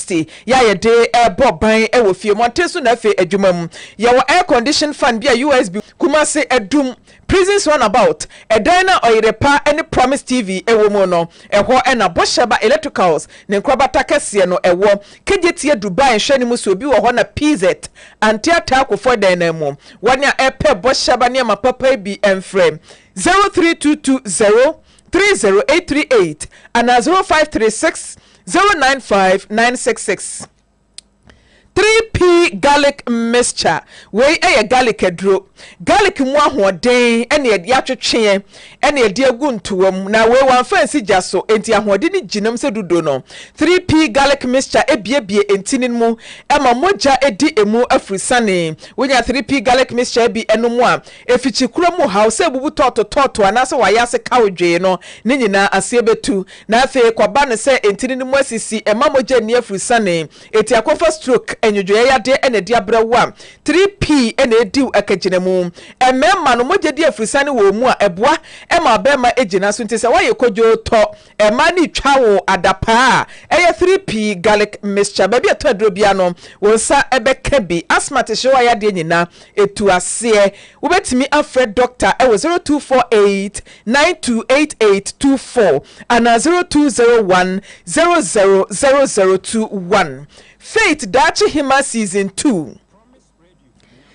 60 ya ye de bob ban e wo fie monteso na fe adwuma mu ye wo air condition fan bia USB Kumasi edum prisons runabout edana oyerepa any promise TV ewo mu no eho na bosheba electricals ne nkrobata kese no ewo kejetie Dubai hwe ni mu so bi wo ho na PZ antiata akofo dan na mu wania epe bosheba ne mapapa bi enframe 03220 30838 and 0536 095966 3P garlic mixture we garlic adro garlic mu ahoden ene edi atwetwe ene edi aguntuwam na we wan fancy jaso enti ahoden ni ginam se dudo no 3P garlic mixture ebiebie entinin mu ema moja edi emu afrisane wonya 3P garlic mixture bi enomu a efichi kuro mu house ebubu toto anase wayase kawdwe no ne nyina ase betu na afi kwaba ne se entinin mu asisi ema moja ni afrisane eti akofa stroke enyojoya yade ene dia brawa 3P ene ediw akagina mu emema no moje dia afrisane wo mu a eboa ema bema ejina so ntese waye kojo to ema ni twawo adapa eye 3P garlic mixture baby atodro bia no wonsa ebeka bi asmate showa yade nyina etu ase wobetimi afred doctor ewo 0248 928824 ana 0201 000021 Faith Dachi Hima season 2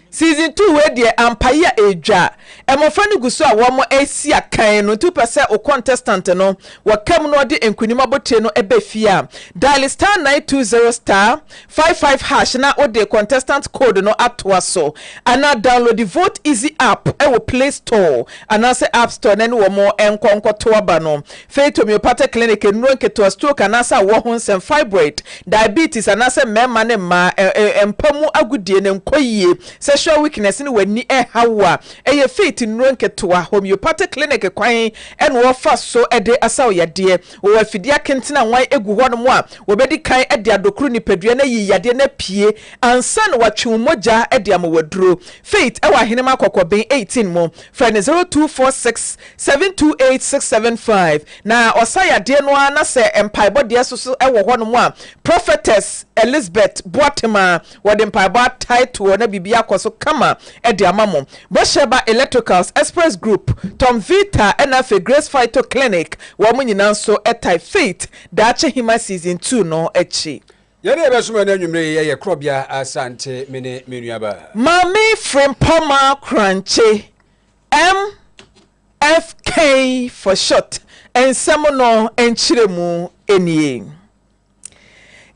Season 2 we de ampaya eja emofra no guso a wo mo asi akan no 2% o contestant no wakam no de enkunima bote no ebefia dial star 920 star 55 hash na o de contestant code no atwa so ana download the vote easy app e wo Play Store ana se App Store na wo mo enkonko to aba no Faith homeopathic clinic no nketo stroke ana sa wo ho nsem fibroid diabetes ana se mema ne ma empamu agudie ne nkoyie sexual weakness ni wani hawa eye Faith nro nketoa homeopathic clinic kwan en wo fa so ede asaw yade wo afidia kentina wan egu ho no mo a wo bedi kan ede adokru ni pedua na yiyade na pie ansa na watwe moja ede amawaduro Faith ewa henema akokoben 18 mo friend 0246 728675 na osayade no ana se empaibo de so ewo ho no mo a prophetess Elizabeth Boatema wode empaibo title na bibia koso kama ede amamo bosheba electricals express group Tom Vita enafe Grace Phyto clinic wo munyina so etai Faith Dachi Hima season 2 no echi yene ebesuma na nwumre ye Krobea Asante mene menuaba Maame Frimpomaa Korankye MFK for short ensemo no enchiremu enie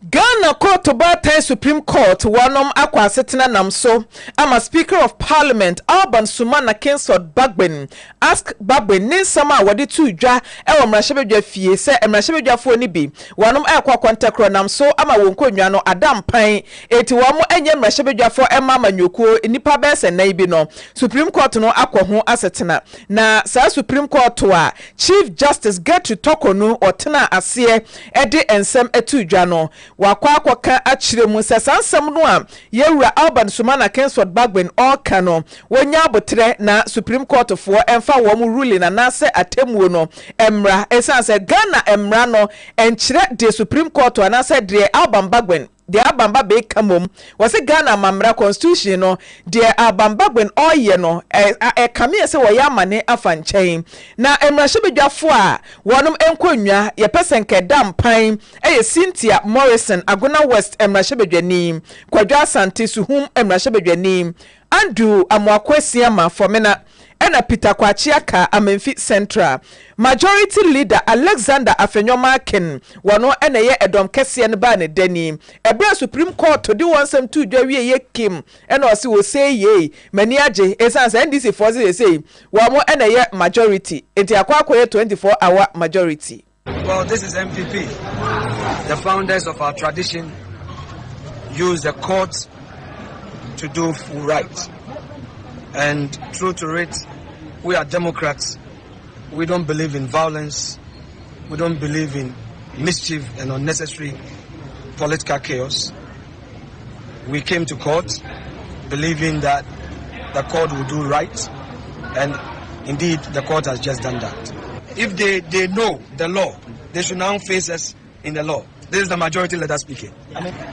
Ghana Court to Bata Supreme Court wanom akwa asetena namso ama Speaker of Parliament Alban Sumana Kingsford Bagben ask Bagben ninsama wade tu dwa ewo mrahebedwa fie se mrahebedwafo ni bi wanom akwa kontakro namso ama wonkonwa no adampan eti wamo enye mrahebedwafo ema manyokuo nipa bese nan bi no Supreme Court no akwa ho asetena na sa Supreme Court wa Chief Justice Gertrude Tokonu otena ase ede ensem etu dwa no wakwa ka achiremu sansam no a yewura Alban Sumana Kingsford Bagben oka no wonya abotre na Supreme Court for emfa wo mu ruling na nase atemuo no emra esanse Ghana emra no enchire de Supreme Court anase de Alban Bagben de abamba be kamom wose Ghana mamra constitution no de abamba gben oye no kame se wo yamane afanchen na emrahebedwafo a wonom enkonwa ye pesenke dampan Cynthia Morrison Agona West emrahebedwani Krobea Asante suhum emrahebedwani Andrew Amwakwesiama Fomena ena Peter Kwachiaka Amenfi Central Majority Leader Alexander Afenyomakin wano ena ye edom kese ne ba ne dani ebra Supreme Court to di wansem tu dwa wie ye kim ena osi wo say ye mani age esanse NDC force ye say wamo ena ye majority enti akwa 24-hour majority. Well, this is MPP. The founders of our tradition use the courts to do full right. And true to it, we are Democrats. We don't believe in violence. We don't believe in mischief and unnecessary political chaos. We came to court believing that the court will do right. And indeed, the court has just done that. If they know the law, they should now face us in the law. This is the majority leader speaking.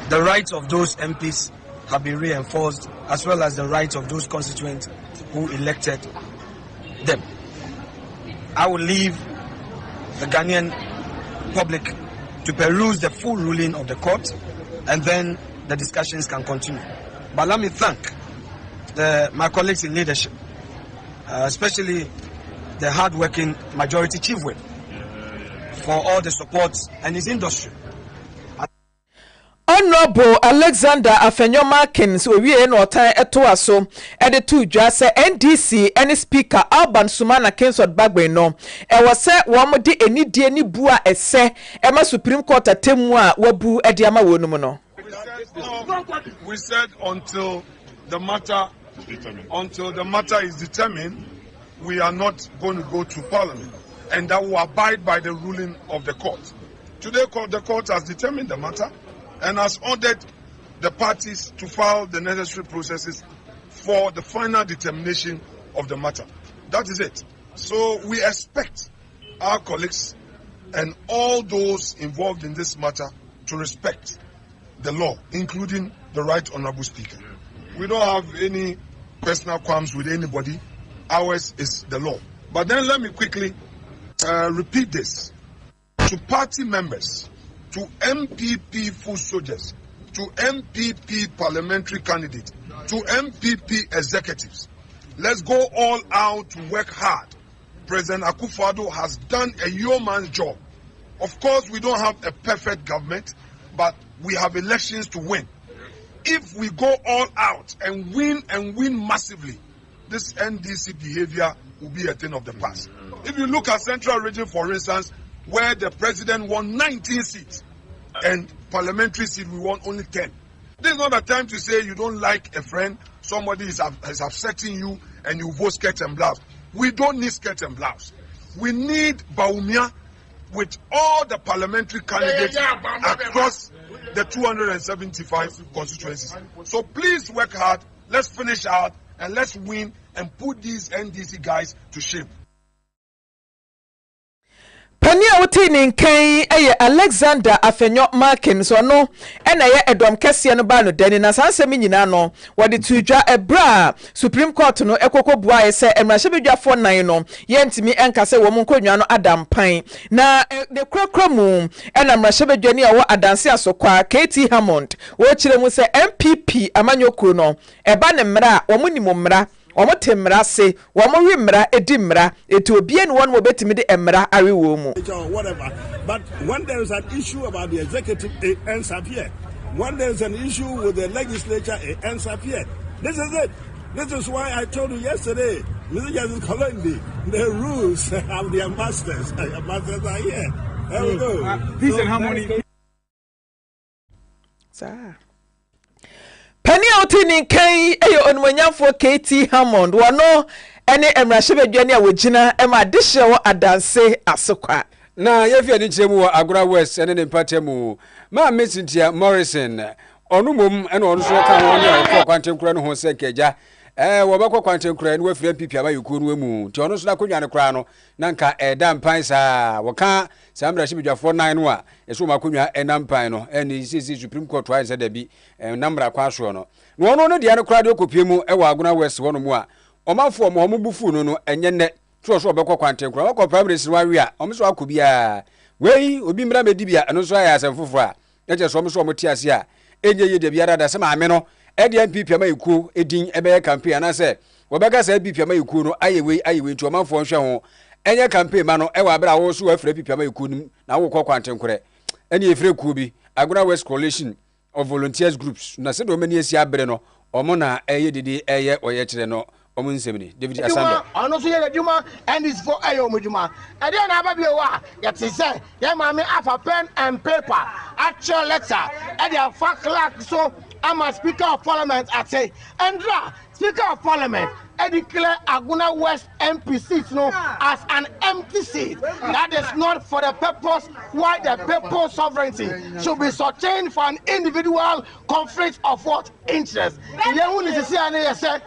The rights of those MPs have been reinforced, as well as the rights of those constituents who elected them. I will leave the Ghanaian public to peruse the full ruling of the court, and then the discussions can continue. But let me thank my colleagues in leadership, especially the hard-working majority chief whip, for all the support and his industry. Honorable Alexander Afenyomakins owie no otan etoa so editu dwa se NDC any speaker Alban Sumana Kinsod Bagbe no e wo se wo mo de enidie ni bu a ese e ma Supreme Court atemu a wabu ede ama wonum no. We said until the matter is determined, we are not going to go to Parliament, and that will abide by the ruling of the court. Today, the court has determined the matter and has ordered the parties to file the necessary processes for the final determination of the matter. That is it. So we expect our colleagues and all those involved in this matter to respect the law, including the Right Honorable Speaker. We don't have any personal qualms with anybody. Ours is the law. But then let me quickly repeat this. To party members, to MPP full soldiers, to MPP parliamentary candidates, to MPP executives, let's go all out to work hard. President Akufo-Addo has done a yeoman's job. Of course, we don't have a perfect government, but we have elections to win. If we go all out and win massively, this NDC behavior will be a thing of the past. If you look at Central Region, for instance, where the president won 19 seats and parliamentary seat we won only 10. This is not a time to say you don't like a friend, somebody is upsetting you and you vote skirt and blouse. We don't need skirt and blouse. We need Baumia with all the parliamentary candidates across the 275 constituencies. So please work hard, let's finish out and let's win and put these NDC guys to shame. Pania wotini nkan Alexander Afenyomakins so no ena ye edom kese no ba no dani na sansem nyina no wode tudwa ebra Supreme Court no ekokobua ese emrahebedwafo nan no yentimi enkase wo monkonwa no adampan na de krokramu ena emrahebedwani a wo adanse asokwa KT Hammond wo kire mu se MPP amanyokuro no eba ne mra wo munimo mra omo temra se wo mo wi mra edi mra etu obie ne won mo betimi de emra arewo mu whatever. But when there is an issue about the executive, it ends up here. When there is an issue with the legislature, it ends up here. This is it. This is why I told you yesterday, Mr. Justice Kolonji, the rules of the ambassadors. Ambassadors are here. There we go. Peace and harmony. Sir. Penny outini kai eyo onwanyafo KT Hammond wano ene emrahebedwani a wogina ema dehye wo adanse asokwa na yefi ani kyeremu wɔ Agora West ene ne mpatemu Maame Cynthia Morrison onumom ene ono so ka ho ne akɔ kwantenkura no ho se kagya wo bakɔ kwantenkura no wafiri MPP abayuku no emu ti ono so na konwa ne kura no na nka eda mpan saa wo ka samra shibidwafo nan no a eso makonwa ena mpan no ene sisi Supreme Court wa nsa da bi namra kwa so no ono no de ne kura de okopie mu wɔ Agora West wono mu a omafo mo bufu no enye ne so obekɔ kwantenkura wakɔ primary si wawe a omso akobia wei obi mra medi bia eno so aya asem foforo a eje so omso omoti ase a enye ye de biara da se maame no ede MPP amayikuo edin ebeye campaign na se wobeka se MPP amayikuo no ayewei nti omafo nhwe ho enye campaign ma no ewa abra wo so afre MPP amayikuo nim na wo kɔ kwantenkura ene efre kuo bi Agora West Coalition of Volunteers Groups na se do mani esi abre no omo na eye didi eye oye kire no David Asante. Ono so ye adwuma and is for ayo mudwuma. E dey na aba bi wa yet say ye maame afa pen and paper actual letter e dey afa clerk so I'm a speaker of parliament at say Andra Speaker of Parliament, declare Aguna West MP seat as an empty seat. That is not for the purpose why the people's sovereignty should be sustained for an individual conflict of what interest. Yehun is said,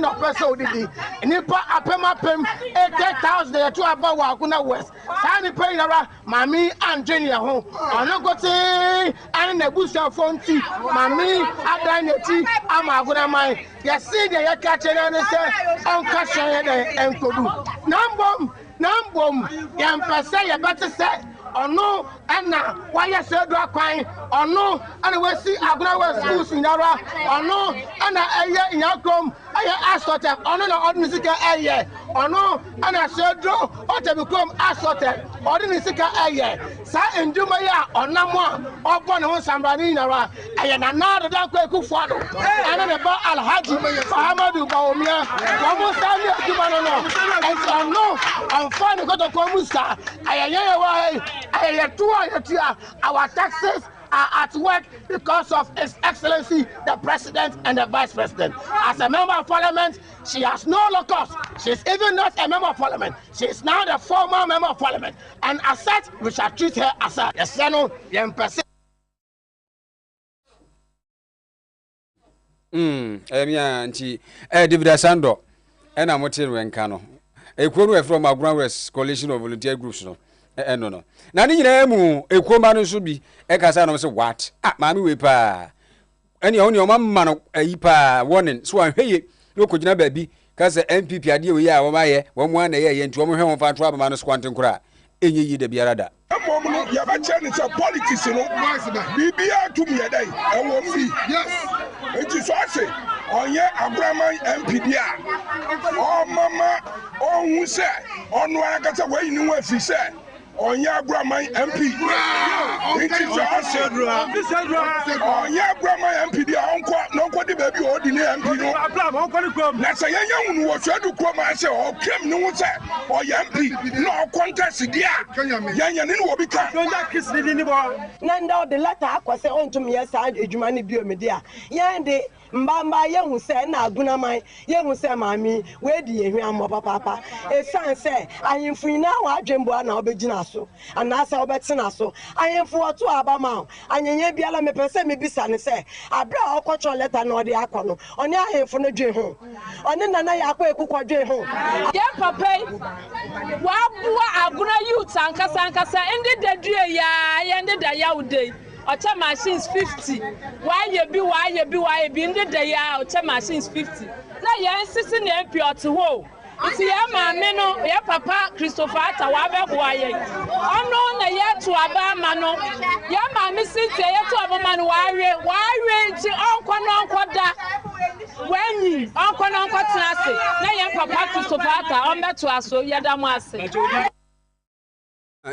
no person did Nipa Apema 80,000 to about Aguna West. Sani Payara, Mami and Jenny home. Onogote and Nebusa Fonti, Mami, Adaneti, Amaguna Mai. Yes, see the catcher and say, Uncle Shane and Kodu. Nambom, Yam Pasay, better say. Or no, and now, why you said do crying, or no, and we see Agua schools in Ara, or no, and a year in Yakom, I assorted, or no, ordinary a year, or no, and I said, draw, or to become assorted, ordinary a year. Sa and Jumaya, or no more, or one on somebody in Ara, and another damn quick father, and about Alhaji, Hamadu Baumia, almost Jumano, and so no, I'm fine to go to Comusta, our taxes are at work because of His Excellency the President and the Vice President. As a member of Parliament, she has no locus. She's even not a member of Parliament. She is now the former member of Parliament. And as such, we shall treat her as a Yeseno Yempese. Auntie, David Asando, and I'm watching Rencano. A quote from our Groundress Coalition of Volunteer Groups. No. Na ni nyina mu ekoma no so bi e kasa no se what maami we pa eni oni o mamma no ayi pa warning so anhweye no kogina ba bi kasa MPP ade we ya wo maye wo mo na ye nti wo mo hwe wo fa to abama no squantin kura enye yi da biara da mom no ya ba che ni se politics no bibia tum ye dai e wo fi yes enti so ase onye abraman MPD a o mama o hu se onu aka se we ni wa fi se Onya Brahman MP. Onya Brahman MP. No kwadi baby ordinary MP no. Na say yanya wo hwadu kroma say o kem no say o MP no contest dia. Yanya ni wo bika. Onya kiss ni bo. Na nda the letter akwase ontum yesa edwuma ni bio me dia. Yande mbamba yehu se na agunaman yehu se maami we di ehwe ammo papa esan se ahemfu ina wa adwembo na obegina so anasa obetena so ahemfu oto abama anyenye biala me pese me bisa ne se abra okocho letter na odi akono oni ahemfu no dwe ho oni nana yakwa ekukwa dwe ho ye papa wa bua aguna youth ankasa ende dadue ya ye ende da yaudei Ocha machines 50. Why you be in the day Ocha machines 50. Na ya sisi na MP otu Iti ya maame no ya papa Christopher Atawabe boaye. Ono na ya to abama no. Ya maame sinti ya to abama no ware nti onko da. Wenyi onko tenase. Na ya papa Christopher Ata ombeto aso ya da mu ase.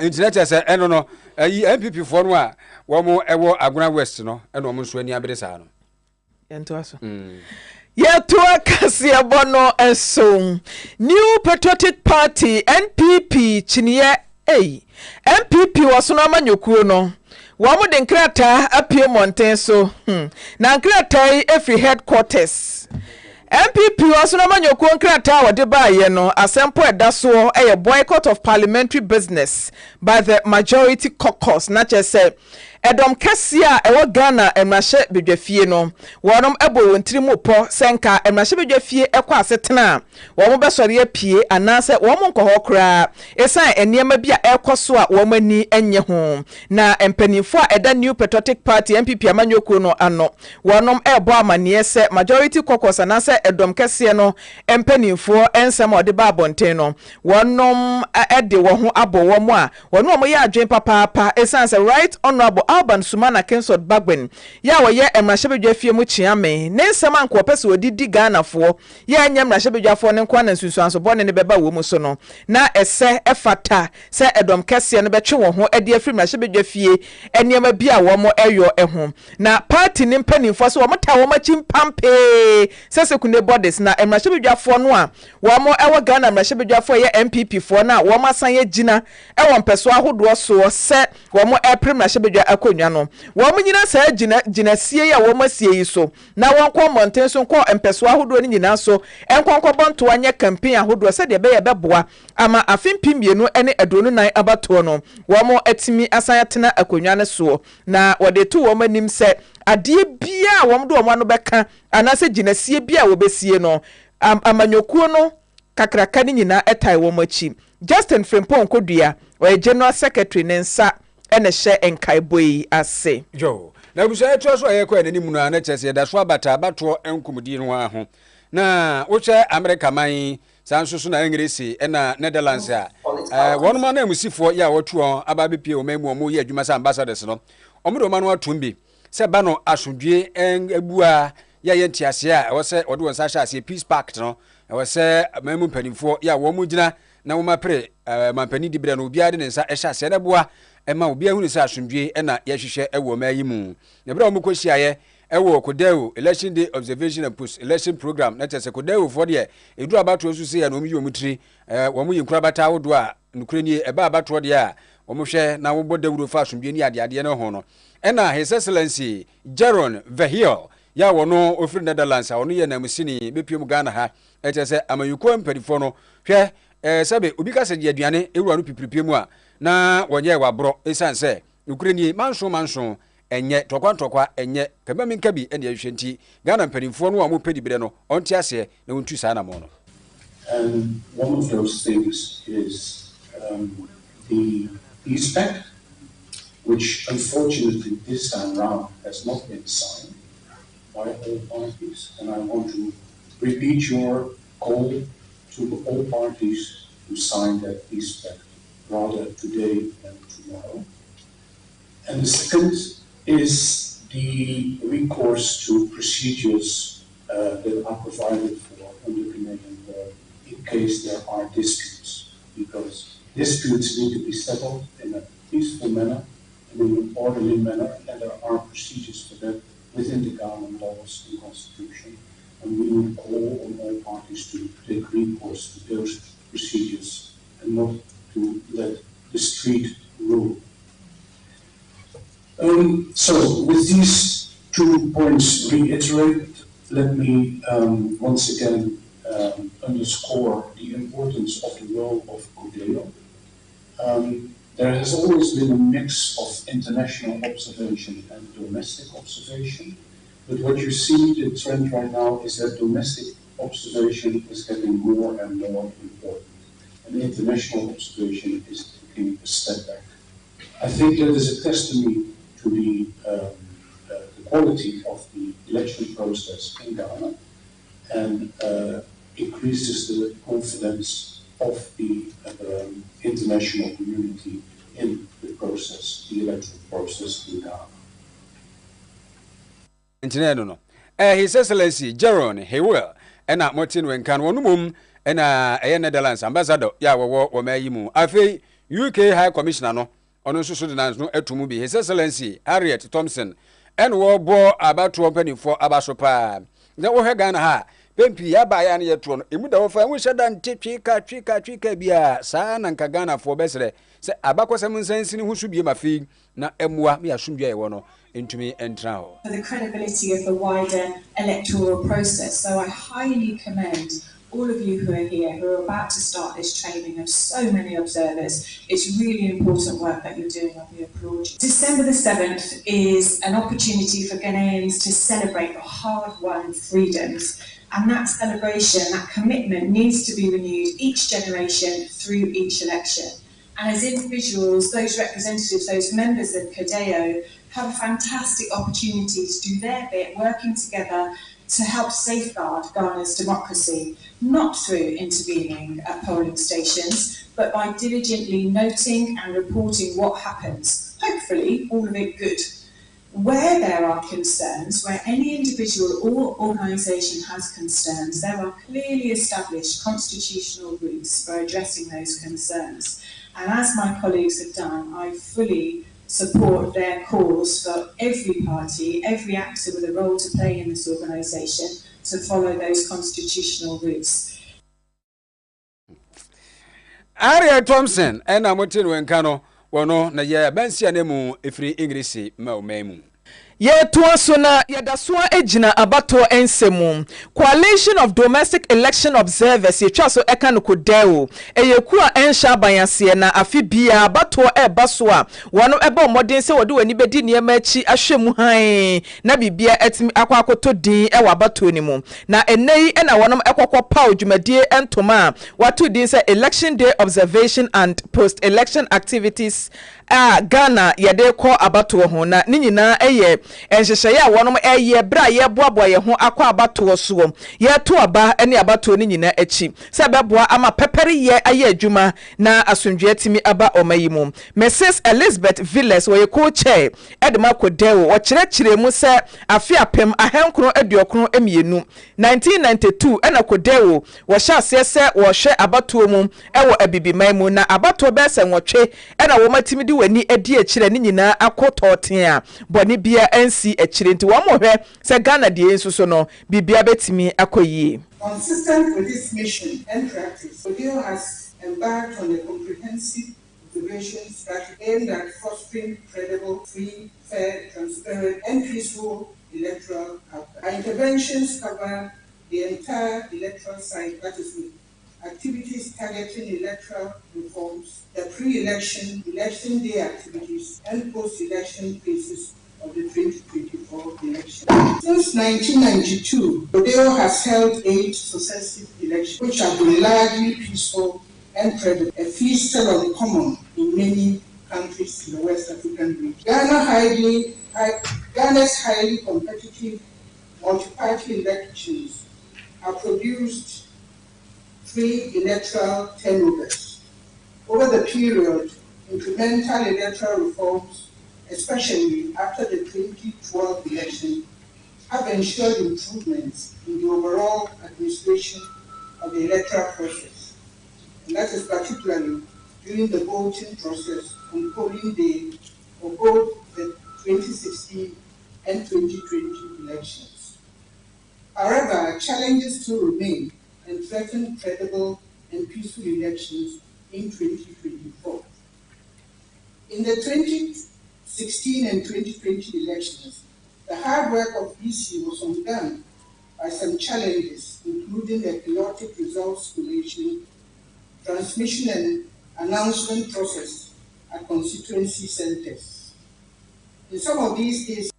Internet say eno no MPP for no a wo mo ewo Aguna West no eno mo nso ani abere sa no ento aso yetua KaseƐ bono eso New Patriotic Party NPP chiniye MPP waso no amanyokuo no wo mo de nkrata apie monten so na nkrata every headquarters MPP was no manyoko nkrata wode baaye no asempo edaso boycott of parliamentary business by the majority caucus na chese edom kase a ewo Ghana emrahye bedwafie no wonom ebo wontiri po senka emrahye bedwafie ekwa asetena wo mo besori apie anase wo mo nkoho kra esan eniema bia ekoso a wo mani enye ho na empanifo a eda New Patriotic Party MPP amanyoko no ano wonom ebo amane se majority caucus anase edom kase no empanifo ensem ode ba abonten no wonom ede wo ho abo wo mo a wonom ye adwen papa esan se right honorable Alban Sumana Kensod Bagben ya woye emrahye mu chiame ne nsem anko pese odidi Ghana fo ya anya emrahye fo ne nkwa na nsunsuanso bone ne beba wo mu so no na ese efata se edom kese no betwe wo ho ede afiri emrahye eniema bia wo mo eyo eho na party ne mpanimfo so wo mota wo machim pampe se sekune bodies na emrahye fo no a wo mo ewo Ghana emrahye fo ye MPP fo na wo masan ye gina ewo mpeso ahodo so se wo mo eprim emrahye akonwa no wo mo nyina saa ginasie ya wo masie yi so na won kɔ monten so kɔ empeso ahodo ni nyina so enkonkɔ bonto anya campaign ahodo se de be ye beboa ama afimpi mienu ne adonu nan abato no wo mo atimi asan atena akonwa ne so na wode to wo manim se ade bia wo mo do wo no bɛka anase ginasie bia wo besie no amanyokuo no kakraka ni nyina etai wo machi Justin Frimpomaa Korankye o general secretary ne nsa ene hye enkaiboi ase jo na busa eto so ye kwa nanim na chese da so abata abato enkumudi no ho na wo che America man sanso so na English na Netherlands a wonu ma na emusifo ya wotuo aba bepie o mamu o ye adwuma sa ambassadors no omodo ma no atumbi se ba no asodwe ebua ya ye ntiase a wo se wode won sa hye ase peace pact no wo se mamu mpanimfo ya wo mu gina na wo mapre mampani dibre no obiade ne nsa ehya ase na boa ema obi ahunu se asomdwe na ye hwehwe ewo mayi mu na bra mo kohyiaye ewo Kodeo election day observation and post election program na tese Kodeo for de edu abato so se ya no omi omutiri wo mo yinkura bata wodo a nukure ni eba abato de a wo mo hwe na wo bodawuro fa asomdwe ni ade no ho no ena his excellency Jeron Verheul ya wono ofiri Netherlands a wono ye na musini bepiem Ghana ha etese amayuko mpadifo no hwe sabe obi ka se de aduane ewura no pipiripie mu a na wonye wabro esanse nukure ni manso enye tokwa enye kaba minka bi ene ahwe nti Ghana mpanimfo no a mo pedi bire no onti ase na wontu saa na mo no. And one of those things is the peace pact, which unfortunately this time round has not been signed by all parties. And I want to repeat your call to all parties to sign that peace pact rather today than tomorrow. And the second is the recourse to procedures that are provided for under Canadian law in case there are disputes, because disputes need to be settled in a peaceful manner and in an orderly manner, and there are procedures for that within the Ghana laws and constitution, and we would call on all parties to take recourse to those procedures and not to let the street rule. So with these 2 points reiterated, let me once again underscore the importance of the role of Kodeo. There has always been a mix of international observation and domestic observation, but what you see, the trend right now is that domestic observation is getting more and more important, and international observation is taking a step back. I think that is a testimony to the quality of the election process in Ghana, and increases the confidence of the international community in the process, the electoral process in Ghana. No. His Excellency Jeron Verheul ena Martin Wenkan wonumum ena Netherlands ambassador ya wo mayimu afei UK High Commissioner no ono so de nan no atumu bi His Excellency Harriet Thompson en wo bo abato panifo abaso pa na wo hwe Ghana ha pempi ya ba ya ne yeto no emu da wo fa wo hyeda ntwika bia saa na nka Ghana fo besere se abakosem nsansini hu so bie mafi na emua me asomdwa ye wo no intumi entra ho. For the credibility of the wider electoral process, so I highly commend all of you who are here, who are about to start this training of so many observers. It's really important work that you're doing, and we applaud you. December the 7th is an opportunity for Ghanaians to celebrate the hard-won freedoms, and that celebration, that commitment needs to be renewed each generation through each election. And as individuals, those representatives, those members of KaseÄ have a fantastic opportunity to do their bit, working together to help safeguard Ghana's democracy, not through intervening at polling stations, but by diligently noting and reporting what happens, hopefully all of it good. Where there are concerns, where any individual or organisation has concerns, there are clearly established constitutional routes for addressing those concerns. And as my colleagues have done, I fully support their calls for every party, every actor with a role to play in this organisation to follow those constitutional routes. Harriet Thompson and Martin Wenkano wono na ye bansia ne mu efiri English ma o memu Yetua so na yedasua ejina abato ensemu Coalition of Domestic Election Observers yetwa so eka no kodeo eyekura ensha abanyase na afibia abato ebaso a wono eba omodin se wode wani bedi niema achi ahwemu han na bibia etimi akwakoto din ewa abato ni mu na enei na wonom ekokọ paw dwumadie entoma wato din se Election Day Observation and Post Election Activities Ghana yede ko abato ho na ni nyina eye enhyehyeye a wonom eye bra ye boaboa ye ho akwa abato so ye to aba ene abato ni nyina achi se beboa ama pepere ye aye adwuma na asundwe timi aba omayimo Mrs Elizabeth Villas wo ye co-chair edema kodewo wo kyerɛkyerɛ mu se afi apem ahenkro aduokro emienu 1992 ena kodewo wo hyase se wo hwe abato mu ewo abibiman mu na abato be se nwotwe ena wo matimi di wani edi akyire ni nyina akototen a boni bia ansi akyire nti wo mo hwe se Ghana die nsuso no bibia betimi akoyie. Consistent with this mission and practice, Odeo has embarked on a comprehensive observation strategy aimed at fostering credible, free, fair, transparent, and peaceful electoral outcomes. Our interventions cover the entire electoral cycle, that is, with activities targeting electoral reforms, the pre-election, election day activities, and post-election phases of the 2024 election. Since 1992, Odeo has held 8 successive elections, which have been largely peaceful and credible, a feast still uncommon in many countries in the West African region. Ghana's highly competitive multi-party elections have produced 3 electoral turnovers. Over the period, incremental electoral reforms, especially after the 2012 election, have ensured improvements in the overall administration of the electoral process. And that is particularly during the voting process on polling day for both the 2016 and 2020 elections. However, challenges still remain and threaten credible and peaceful elections in 2024. In the 2016 and 2020 elections, the hard work of EC was undone by some challenges, including the chaotic results collation, transmission and announcement process at constituency centers. In some of these cases,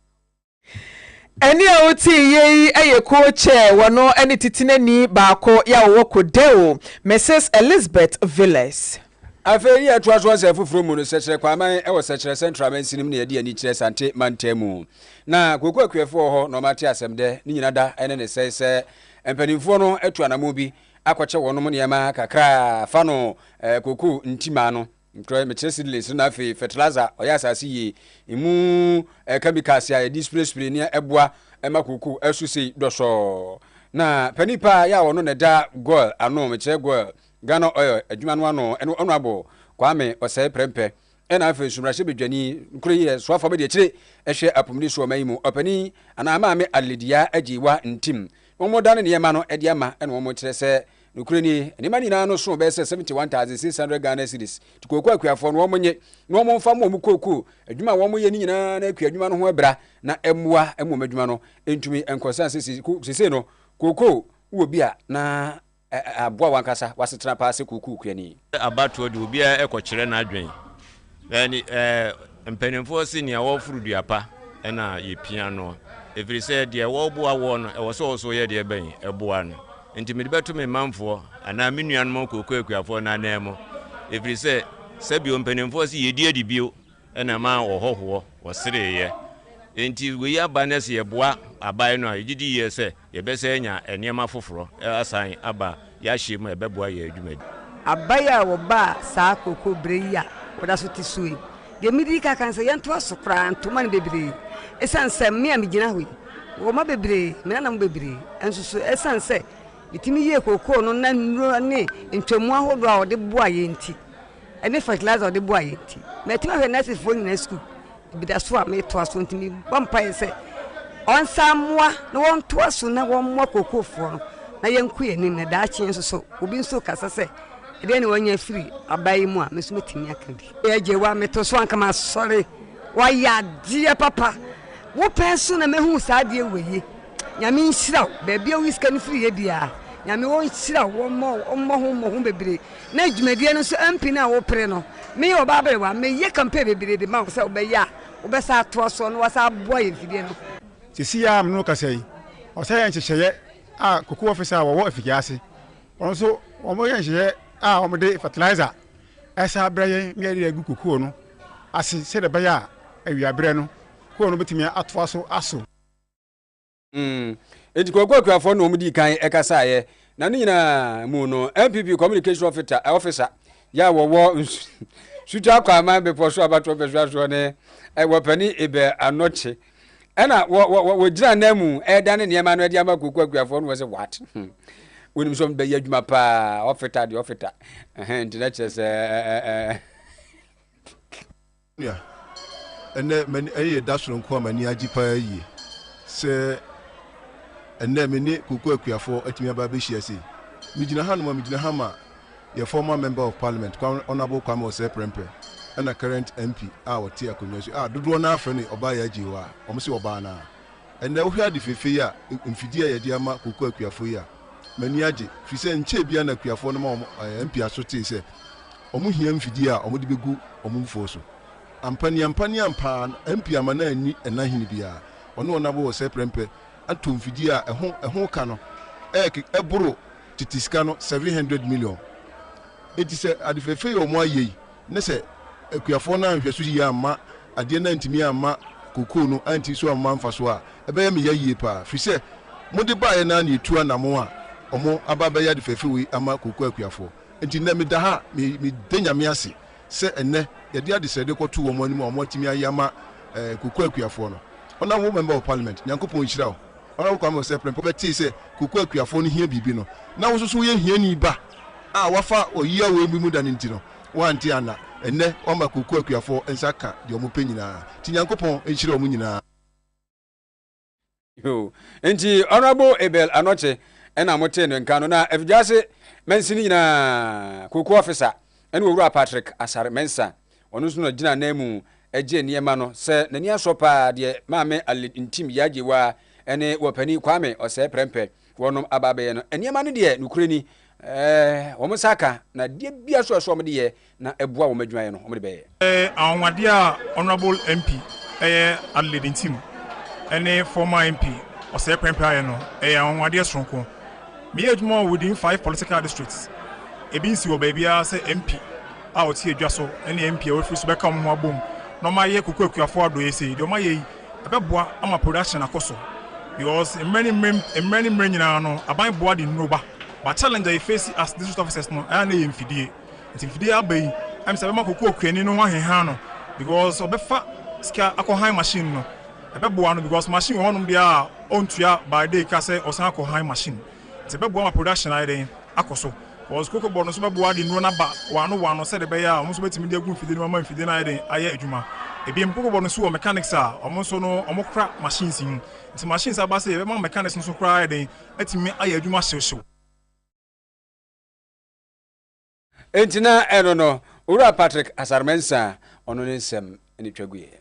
Eni auti yei aye co-chair wano eni titineni baako ya woko deo Mrs Elizabeth Villas. Aferi atwaso se fufuru mu no sekere kwaman ewo sekere central mansinim na yedi ani kire Asante mantemu na koku akuefo ho no mate asemde ni nyina da ene ne sese empanimfo no atu anamo bi akwache wonom ne yama kakra fa no koku ntima no nkro me kire sidles na afi fertilizer oya asase yi imu chemicals ya display spray ne eboa ema koku asusei dosho na panipa ya wono ne da goal ano me kire goal Ghana oil adwuma no ano eno ono abo kwame osai prempe ena afa sumrahye bedwani nkroye so afa be de kire ehwe apomni so mayimu opani ana Maame alidia agiwa ntim omoda ne yema no ede ama ena omo kire se nukreni ni mani na no so be se 71600 Ghana cedis tikoku akuafo no omonye no omo mfa mo mukoku adwuma wo moye ni nyina na akua adwuma no ho ebra na emua emu adwuma no entumi enkosan sese no koko wo bia na abua wankasa wasetena paase kuku kwani abato de obia ekokyere na adwen yani mpanimfo senior wo furuduapa na ye piano every say de wo boa wo no e wo so ye de ben eboa no enti me de beto me manfo ana me nuanom koku akuafo na anemo every say sabio mpanimfo si ye die bio na ma wo hoho wo sereye enti we ya banes ye boa abai no agidi ye se ye be se nya enema foforo asan aba ya hiem ebeboa ye adwumadi abai a wo ba sa koko breya woda so tisui de midika kan se yanto asokra antoma ne bebre esanse me amigina hoyi wo ma bebre me na mo bebre ensusu esanse itimi ye koko no na nuro ne ntwamu ahodo a wode boa ye nti ene fertilizer wode boa ye nti metima hwe na sefo nyina school bidaso a me to aso ntimi bampa se on samwa no won to aso na won mwa kokofo no na yenku ye ni na da kyen so obi nso kasa se then when you're free abai mu a me so metimi aka bi eje wa meto so anka ma sorry wa ya die papa wo person na mehu sa de weye nyame nhira ba bia wiska no free bia nyame wo nhira wo mo bebre na dwumadie no so ampi na wo pre no me o ba wa me ye campaign bebre de ma so be ya wo be sa to so no wa sa boy fidie no sisi ya mno kasai o sai encheye koko officer wo afikiase onso o mo yenhye o mo de fertilizer esa braye me de agu koko no ase se de be ya awia bre no ko no betimi atwa so aso enti kokoko afọ no mudi kan ekasa ye na no nyina mu no MPP communication officer ya wo suja kwa man be poso abato be so ne wo pani ebe anoche ena wo gira na mu eda ne niam no edi ama kokoko afọ no we say what wonim so be yadwuma pa officer de officer enti na chese yeah ene mani aye dasoro nko amani agipa yi se ene meni kokoko akuafo atimi aba be hia se migina hama your former member of parliament honorable Kwame Oseprempe and a current MP our tia konyosu dodo na afa ni oba ya jiwa omse oba na ene wo hwa de fefe ya mfidie ya de ama kokoko akuafo ya mani age fi se nche bia na akuafo no ma MP asote se omu hia mfidie a omu de begu omu mfo so ampani MP amana ani enahini bia ono onabo Oseprempe atom fidie a ehon ka no eboro titiska no 700 million eti se adifefe yo mo ayi ne se akuafo na hweso yi ama ade na ntimi ama koko no anti so ama mfa so a ebe me yayi pa fi se mo de bae na na etu anamo a omo ababa ya adifefe wi ama koko akuafo enti na me da ha me danyame ase se enne ye de adisede kwoto wo mo ani mo omo timi ayama koko akuafo no ona wo member of parliament nyankopon hira o ona wo Kwame Oseprempe be ti se koko akuafo no hia bibi no na wo so ye hia ni ba wafa oyiya we bi mu da nti no wanti ana enne o ma koko akuafo ensaka de omo penyina ti nyankopon enhire omo nyina yo enti honorable Abel Anoche ena mote no nka no na efjase mensini nyina koko officer ene owura Patrick Asare Mensa onu so no gina na mu eje niema no se nani asopa de maame alintim yagewa ene wopani Kwame Oseprempe wonom ababe no niema no de nukureni wo saka na de bia so mo de na eboa wo madwan no mo de be anwade a honorable MP alintim ene former MP Oseprempe aye no anwade sonko me adwuma within 5 political districts ebi nsi wo bia say MP a o tie adwa so ene MP a wofiri so beka mo abom no ma ye koko akuafo ado ese de ma ye ebeboa ama production akoso because many nyina no aban boa de noba but challenge I face as district officers no na yemfidie ntimfidie abai am say ma koko akuani no wahenha no because obefa ska akohan machine no ebeboa no because machine wonum dia ontua by day ka say osan akohan machine ebeboa ma production I den akoso because koko bono so beboa de no na ba wano say de be ya omo so betimi de agu mfidie no ma mfidie na I den aye adwuma ebi mpoko bono so mechanics a omo so no omo kra machines yin nti machines abase e ma mechanics no so kra I den atimi aye adwuma hyew entina eno no owura Patrick Asare Mensa ono ne nsem ene twaguye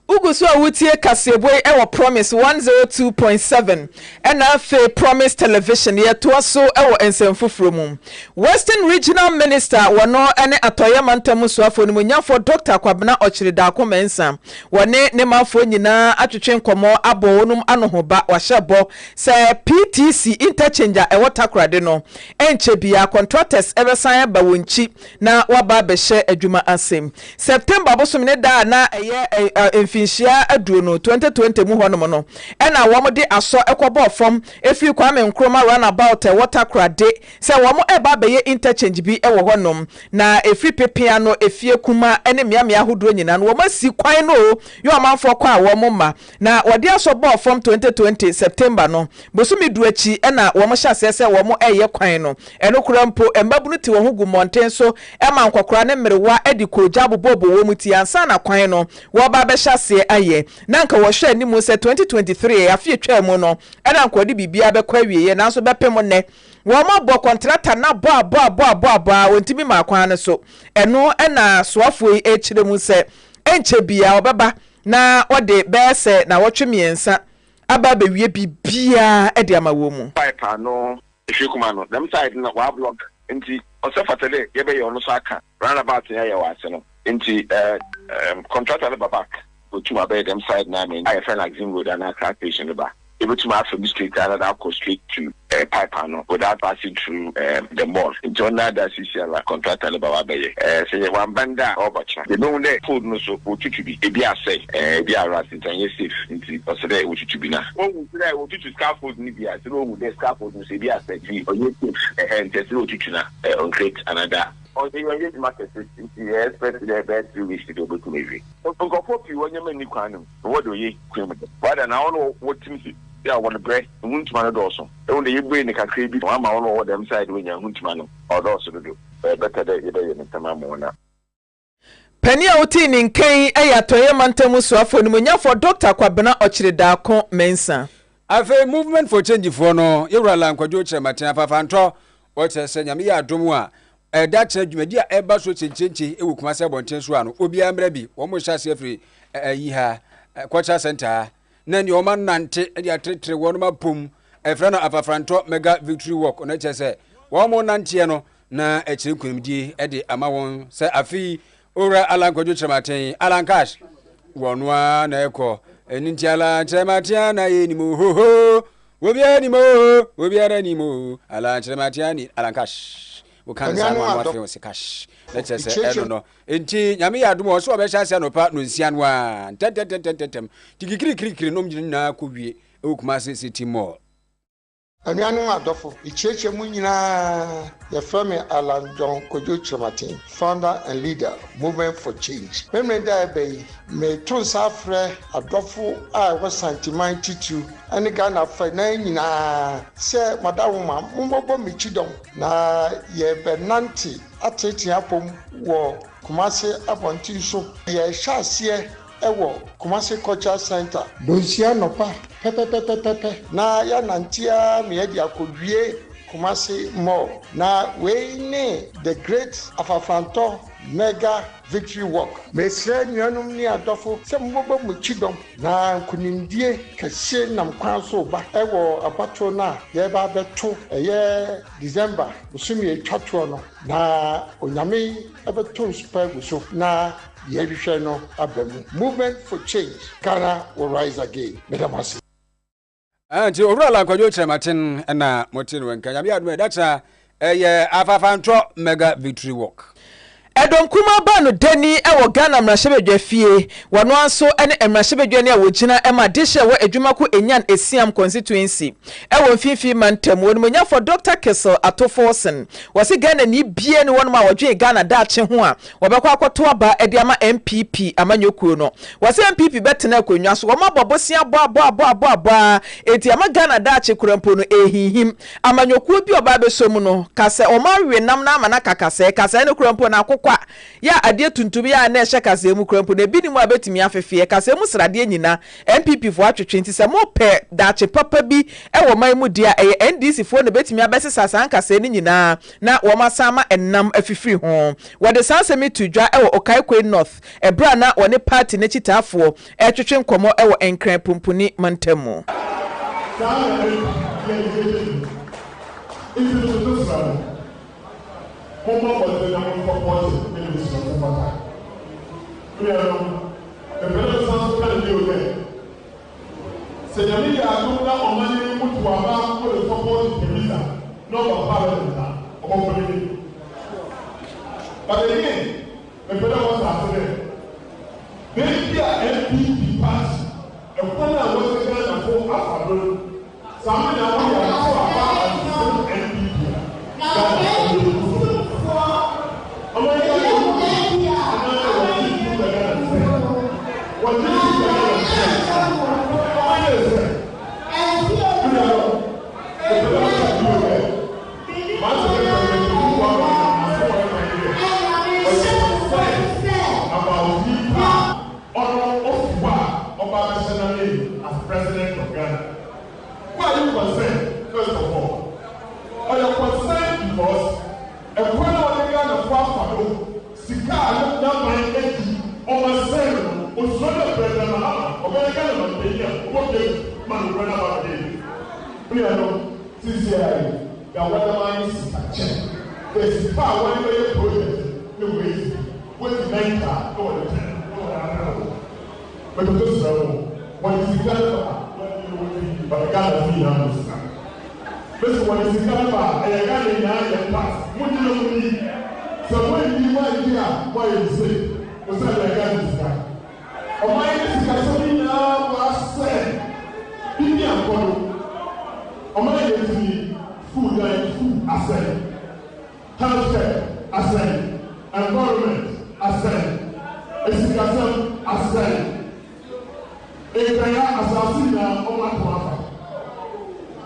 Ugusu awutie KaseƐ ewo Promise 102.7 ena fe Promise Television ye toaso ewo ensemfufuro mu Western Regional Minister wono ene atoye mantamu soafo ni munyafo Dr. Kwabena Ochirida Mensa wone ne mafo nyina atwetwe nkomo abonum anohoba wahye se PTC interchanger ewo takrade no enche bia contractors ebesan ba wonchi na waba behye adwuma asem September bosom ne da na eye finshia aduono 2020 mu hono no ena wo de aso ekobo fom efi Kwame Nkrumah runabout water crade se wo mo eba beye interchange bi ewo honom na efi pepia no efie kuma ene miamia hodo nyina no wo masi kwan no yo amanfo kwa wo mo ma na wo de aso bo fom 2020 September no bosumi duachi ena wo mo hya sese wo mo eye kwan no eno kura mpo embabunu ti wo ho gu monten so ema nkokora ne mrewa edi koja bobo wo mu ti ansa na kwan no wo ba be hya ase aye na nka wo hwe ni mu se 2023 afie twa mu no na nka odi bibia bekwa wieye na so bepem ne wo ma bo contractor na bo wontimi ma kwan ne so eno na soafo yi echire mu se enche bia obeba na ode bese na wotwe miensa aba be wie bibia e de amawo mu pipe no ehwekuma no dem side na wa block nti osefatele ye be yo no so aka roundabout ya ye wa se no nti contractor le babak go to my bed them side na me I feel like Zim road and a crack station the back able to mark from the street and that go straight to pipe no without passing through the mall John that CCL contractor le baba be say one banda or bacha they know that food no so to be e bia say e bia ras ntan safe nti so dey wo to be na o wu say wo to scaffold ni bia say o wu dey scaffold no say bia say fi o ye safe nti o to na on create another on the engage market yes especially the best 3 weeks to go to maybe go for you when you many kwanu what do you claim whether now know what team yeah want to break huntuma no doso e won dey gbe ni kakra bi ma ma won them side when you huntuma no or doso do better dey dey ni tamamu na Penny outi ni nkan ayatoye mantamu soafo ni munyafo Dr. Kwabena Ochiridako Mensa afa movement for change for no yewrala nkwadwo chirematen afafanto o chese nyame ya adomu a da chira dwumadi a eba so chenchenche ewu kuma se bonten so ano obi amra bi wo mo hya se afri yi ha kwacha center na ni o man nante e dia tretre wo no mapom efra no afafanto mega victory walk ona chese wo mo nante no na e chire kunimdie e de ama won se afi ora alankwadwo chirematen alankash wonwa na eko enintiala chirematen na ye ni mo ho ho wobiara ni mo ala chirematen ni alankash we can say one thing was cash let's say I don't know enti nyame ya adom so obehya ase no pa no nsia no a tetetetetem tikikiri no mjini na kowie ekuma se city mall Amianu adofo icheche mu nyina ya frame Alan John Kojo Chamatin founder and leader movement for change memre da be me tun safre adofo a wasantiman titu ani Ghana fa na nyina se madawuma mumbobo michidom na ye benanti ateti apom wo Kumasi abonti so ye hyasie ewo Kumasi Cultural Center donsia nopa pepe na ya nantia me dia kodwie Kumasi Mall na we ne the great afafanto mega victory walk mesre nyanum ni adofo se mbobo muchidom na kunimdie kase nam kwan so ba ewo apato na ye ba beto eye December usumi etwato no na onyame ebeto super so na yehwehwe no abamu movement for change Ghana will rise again medamasi anti overall nkwadwo chirematen na motin wenka nyame adum data eye afafanto mega victory walk Edom kuma ba no dani ewo Ghana mrahebedwa fie wano anso ene mrahebedwa ne awogina ema dishe wo adwumako enyan esiam constituency ewo mfifi mantem wonu monyafo Dr. Kessel Atoforsen wasi Ghana ni bie ne wonu ma wodwe Ghana dache ho a wobekwa akoto aba ede ama MPP amanyokuo no wasi MPP betena akonwa so wo mabobosia bo eti ama Ghana dache kurampo no ehihim amanyokuo bi oba besom no kase o ma wenam na ama na kase ne kurampo na kwa ya adie tuntum ya na ehye KaseƐ mu krampo na bini mu abetimi afefie KaseƐ mu srade nyina MPP fo atwetwe nti se mo pe dache papa bi ewo man mu dia NDC fo na betimi abesesa san KaseƐ ni nyina na wo masama ennam afifiri ho wode sansemi tudwa ewo Okaikwe North ebra na wone party na chitafo etwetwe nkomo ewo enkran pumpuni mantamu Como pode ter um propósito de missão de batalha? A primeira sanção que ele deu se a minha ajuda o mani muito abaixo por o propósito de missa não vai para lá o compromisso. Mas ele me perdeu a fazer. Desde a MPP passe eu quando a você ganha na for a favor sabe na hora a sua parte a MPP man run about it. We know this year the weatherman is a check. There's far one way project. No way. What's the mentor? No one. But those when you see that, but the guy is not. Listen, when you see that, and you got in the past, what do you need? So when you want to hear what you say, what's that like this guy? Or my is something now was said. Give me a photo. Or my is food like food, I said. Healthcare, I said. Environment, I said. Education, I said. Ekaya asasina o matwafa.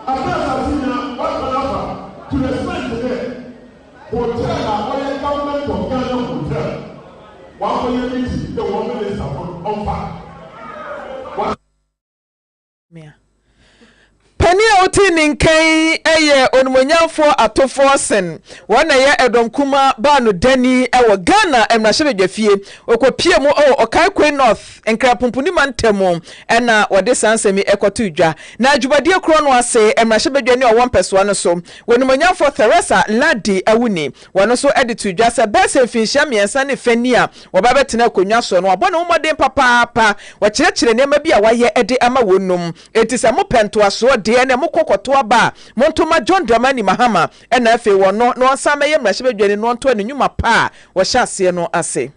After asasina what palafa to the side today. Hotel or government of Ghana hotel. One for your meeting, the woman is on fire. Penny outi ninkai eye onumonyamfo atofo sen wona ye edom kuma ba no dani ewo Ghana emrahebedwafie okopie mu okaikwe north enkra pumpuni mantemu ena wode sansemi ekoto udwa na adwubade kro no ase emrahebedwani o wonpeso no so onumonyamfo Theresa Ladi awuni wono so editu udwa se bese finhia miensa ne fania wobabetena konwa so no abone umode papa wakyerɛkyerɛ nema bi a waye ede ama wonum etise mo pento aso ene mukokoto aba montoma John Dramani Mahama ena afi wono no nsama ye mrahebedwani no nto annyuma pa wo hyase no ase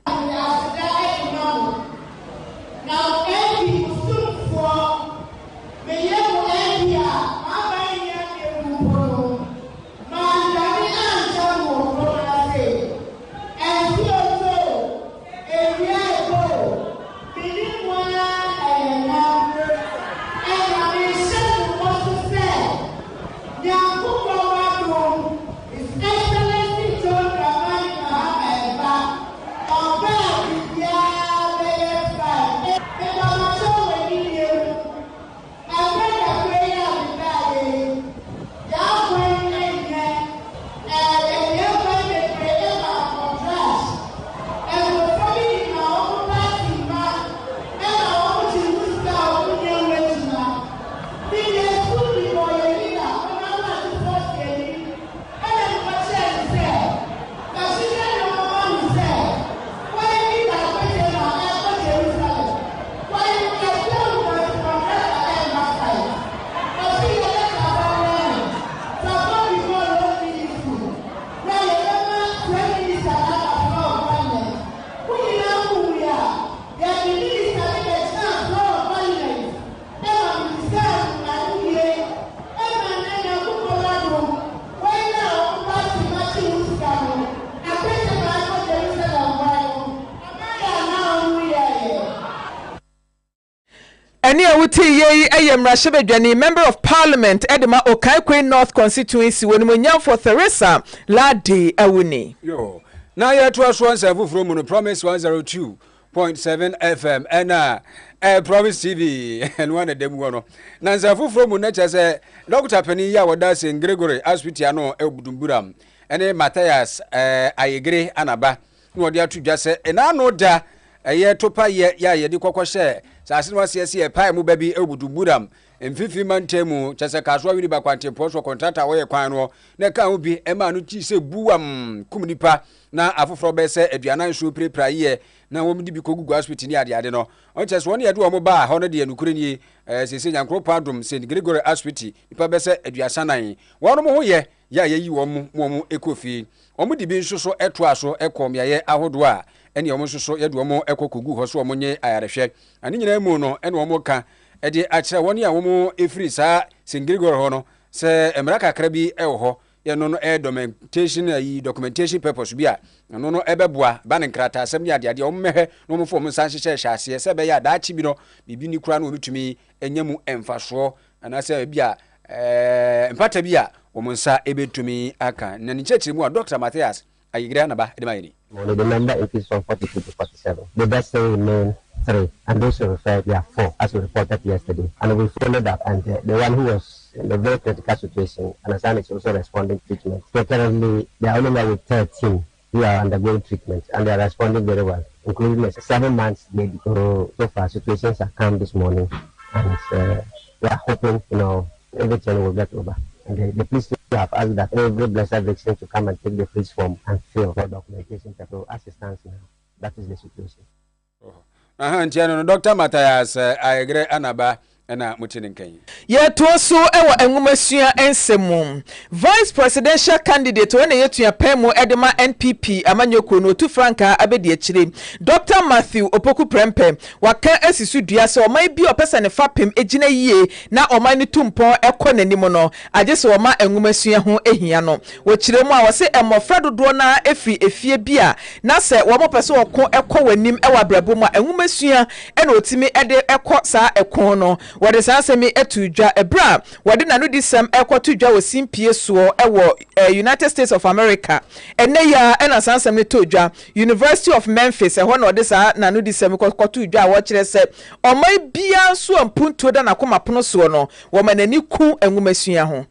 Eni awuti ye mrahebedwani member of parliament Edema Okaikwe North constituency wonumonyamfo Theresa Ladi awuni yo na ye to aso ansafo from no promise 102.7 FM ena promise TV and one of them wono na ansafo from na chese Dr. Penny ya woda St. Gregory Hospital no ebudumburam ene Matthias ayegre anaba no odi atudwa se ena no da eye topa ye ya ye di kokohye sase no asiese pai mu babi ebudumburam emfifi mantemu chese kaswa wiri bakwante poso contractor wo ye kwan no na ka obi ema no chi se buwam kumnipa na afoforo be se aduanan so prepra ye na wo mdi bi kogugu hospital ni ade no on chese won ye de wo ba ho no de nukure ni sese nyankro padum St. Gregory Hospital ipa be se aduasanan won mo ho ye ya ye yi wo mo ekofi omo di bi nso so eto aso ekom ye ahodo a ene omo nso so ye de wo ekokogu ho so omo nye ayarehwe ani nyina mu no ene omo ka edi akire woni a womo efiri sa St. Gregory ho no se emra kakra bi e ho ye no documentation purpose bi a no ebeboa ba ne nkrata asem ya de omo mehe no omo fo mo san hyehyɛ hyase se be ya da achi bi no bibi ni kura no obitumi enyamu emfaso ana se bi a empata bi a omo nsa ebetumi aka na ni chechiri mu a Dr. Matthias ayigre na ba edemaini the number increased from 42 to 47. The best remain 3, and those who referred, there are 4, as we reported yesterday. And we followed up, and the one who was in a very critical situation, and Asante is also responding to treatment. So currently, they are only with 13 who are undergoing treatment, and they are responding very well, including a 7 months baby. So far, situations are calm this morning, and we are hoping, everything will get over. And the police have asked that every blessed victim to come and take the police form and fill for documentation. So as it stands now, that is the situation. Dr. Matthias, I agree, Anaba. Ye to so ewa enwumasua ensemu vice presidential candidate when yetua pemu edema NPP amanyoko no tu franka abedi akire Dr. Matthew Opoku Prempeh waka asisu dua se oman bi opesa ne fapem egina yie na oman ne tumpon ekọ nanimo no age se oma enwumasua ho ehia no wo kire mu a wo se emofra dodo na efi efie bia na se wo mopese okọ ekọ wanim ewa brabo mu enwumasua ena otimi ede ekọ saa ekọ no wode sansemi etudwa ebra wode nanu disem ekotudwa wo simpie so ewo United States of America ene ya ena sansem ne todwa University of Memphis eho na wode sa nanu disem kotudwa wo kire se omai bia so ampunto da na komapono so no wo manani ku enwumasua ho.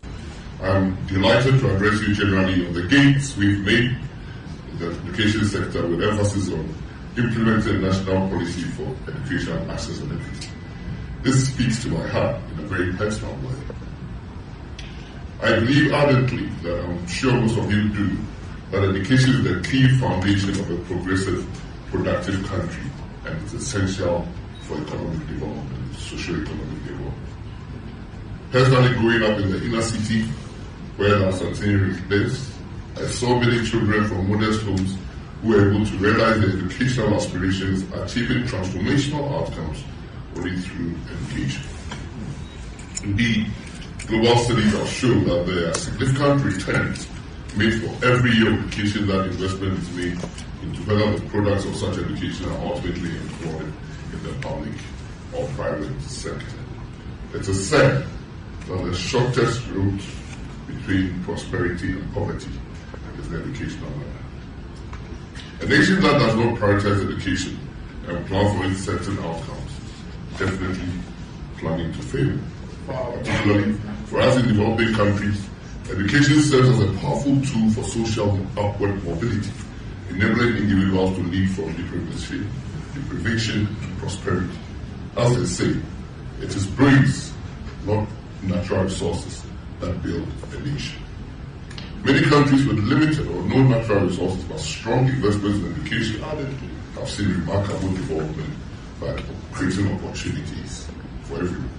I'm delighted to address you generally on the gains we've made in the education sector with emphasis on implementing national policy for education and access and equity. This speaks to my heart in a very personal way. I believe ardently that I'm sure most of you do, that education is the key foundation of a progressive, productive country and it's essential for economic development, socio-economic development. Personally, growing up in the inner city where Asante lives, I saw many children from modest homes who were able to realize their educational aspirations, achieving transformational outcomes only through education. Indeed, global studies have shown that there are significant returns made for every year of education that investment is made into whether the products of such education are ultimately employed in the public or private sector. It is said that the shortest route between prosperity and poverty is the educational ladder. A nation that does not prioritize education and plan for its certain outcomes definitely planning to fail. Particularly for us in developing countries, education serves as a powerful tool for social upward mobility, enabling individuals to leap from deprivation to prosperity. As they say, it is brains, not natural resources, that build a nation. Many countries with limited or no natural resources but strong investments in education have seen remarkable development by creating opportunities for everyone.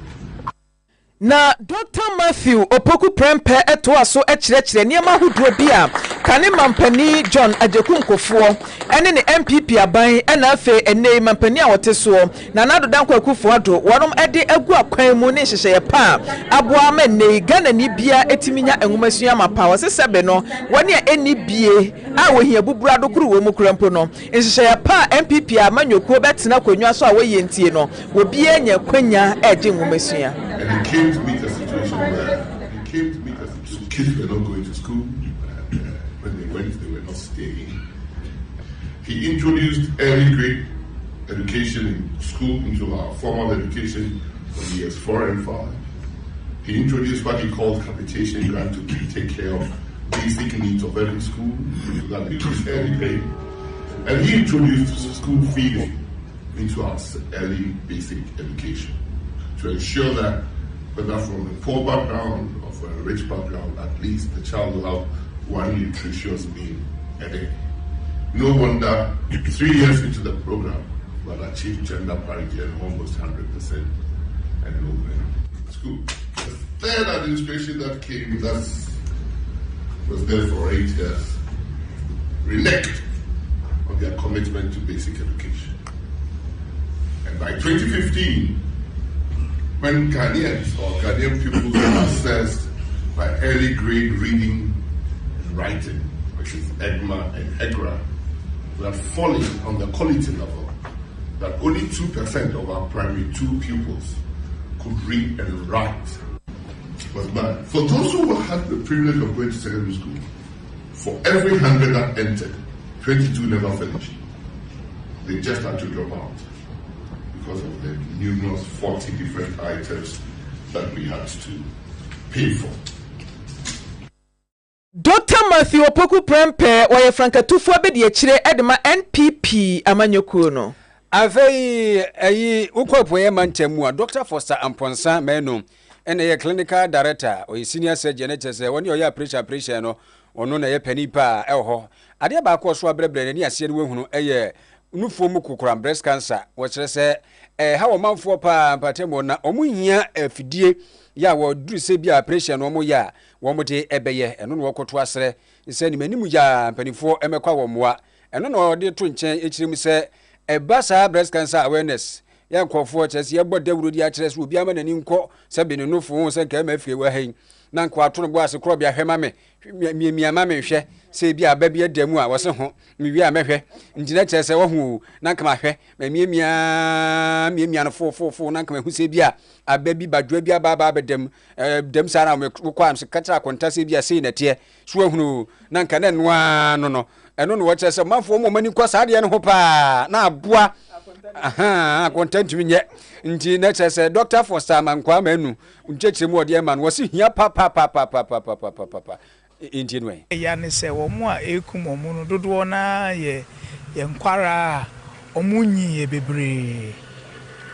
Na Dr. Matthew Opoku Prempeh eto aso ekirekire niema huduo bia kane mampani John Ajekunkofuo ene ne MPP aban ena afe ene mampani a wote so na nado danko akufo ado wonom ede agu akwan mu ne hyehye pa aboa ma ne Ghana ni bia etiminya enwumasua mapa wo sesebe no wone a eni bie a wo hia bubura dokuru wo mu kurampo no hyehye pa MPP amanyokuo betena kwanwa so a wo yentie no wo bia nya kwanya eje enwumasua. And he came to meet a situation where kids were not going to school. When they went, they were not staying. He introduced early grade education in school into our formal education from years 4 and 5. He introduced what he called capitation grant to take care of basic needs of every school, that includes early grade. And he introduced school feeding into our early basic education to ensure that whether from a poor background or from a rich background, at least the child will have one nutritious meal a day. No wonder 3 years into the program, we had achieved gender parity and almost 100% enrollment in school. The third administration that came, that was there for 8 years, reneged on their commitment to basic education. And by 2015, when Ghanaians or Ghanaian pupils are assessed by early grade reading and writing, which is EGMA and EGRA, we are falling on the quality level that only 2% of our primary 2 pupils could read and write. It was bad. For those who had the privilege of going to secondary school, for every 100 that entered, 22 never finished. They just had to drop out because of the numerous 40 different items that we had to pay for. Dr. Matthew Opoku Prempeh waye frankatufo abedi akire edema NPP amanyokuo no. Afei ayi ukwapoye mantemu a Dr. Foster Amponsa menu ene ye clinical director o senior surgeon chese woni oya pressure no ono na ye panipa eho ade ba ko so abrebre ne ase ne wehunu eye nufuom kokora breast cancer wo kire se ha wo manfo pa patemo na omuhia afidie ya wo duru se bia pressure no mo ya wo mo de ebeye eno no wokoto asre se ni manimu ya panifo emekwa wo moa eno no de to nchen ekirim se ebasa breast cancer awareness ya nkofo chese ye bod dawuro di akire se obi ama nani nko se be ne nufu se nka ma afie wa hen na nkwa ato no bo ase Krobea hwema me miama me hwe se bi aba bi adamu a wose ho miwi a mehwe njina chese wo hu na nka ma hwe miamia no fo na nka ma hu se bi a aba bi badwa bi aba abedam dem sara me kwa am se katra konta se bi a se na tie so hunu na nka na noa no eno no wo chese manfo mo mani kwa sa de no ho pa na aboa content minye nti na chese Dr. Foster mankwa manu nchechire mu ode man wo se hia pa inti nwe ya ne se wo mu a ekum omu no dodo na ye nkwara omunyi ye bebre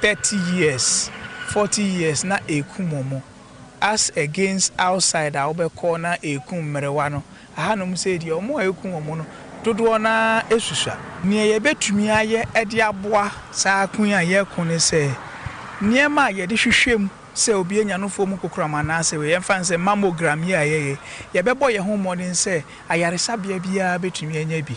30 years 40 years na ekum omu as against outside a obekọ na ekum merewa no ahanum se di omu a ekum omu no dodo na esusua ne ye betumi aye ede aboa saa kun a ye kun ne se niema ye de hwehwem se obi enya no fo mu kokora mana se we yemfa nse mammogram ye bebo ye ho modern se ayaresa bia bia betumi enya bi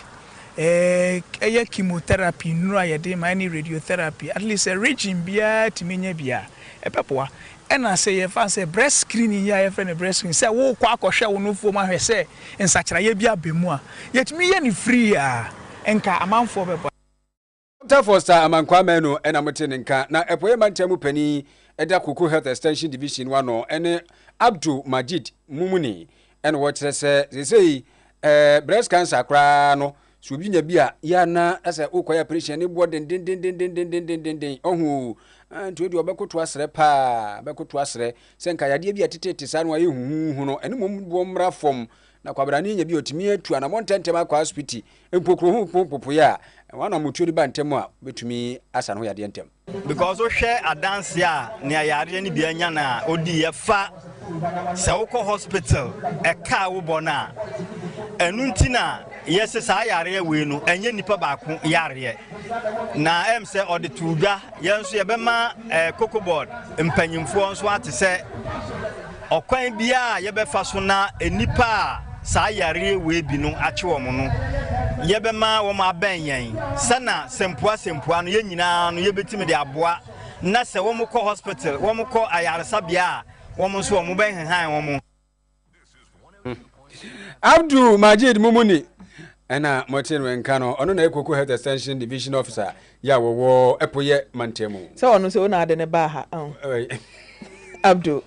eye chemotherapy nura ye de ma ni radiotherapy at least a regime bia timenya bia epepoa ena se ye fa se breast screening ya ye friend breast screening se wo kwa akohwe wo no fo ma hwe se nsakira ye bia bemu a yetumi ye ni free a enka amanfo bebo Dr. Foster amankwa menu ena mutene nka na epoye mantemu pani eda Kuku Health Extension Division wano ene Abdul Majid Mumuni ene wo kire se breast cancer kra no so bi nya bia ya na ase ukoya operation ni bo den ohu nti odi obekoto asre pa bekoto asre se nka yade bia tetete sa no aye huhu no ene mom bo mra fom na kwabra ni nya bia otimi atu ana montentem akwa hospital empokro hu popo ya wana mutuori ba ntem a betumi asa no yade ntem because o hwe adanse a ne ayare ni bia nya na odi ye fa se wo hospital e ka wo bona enu ntina yes sa ayare we no enye nipa baako yare na em se odi tuga yenso ye bema cocoboard mpanyimfo nso ate se okwan bia ye befa so na enipa sa yare we bi no ache wo mo no yebema wo ma benyen sana sempua no ye nyina no ye betime de aboa na se wo mo kɔ hospital wo mo kɔ ayaresa bia wo mo so wo mo ben han wo mo Abdul Majid Mumuni ena motin wenka no ono na Kuku Health Extension Division Officer ya wo epoye mantemu se ono se ona ade ne ba ha Abdul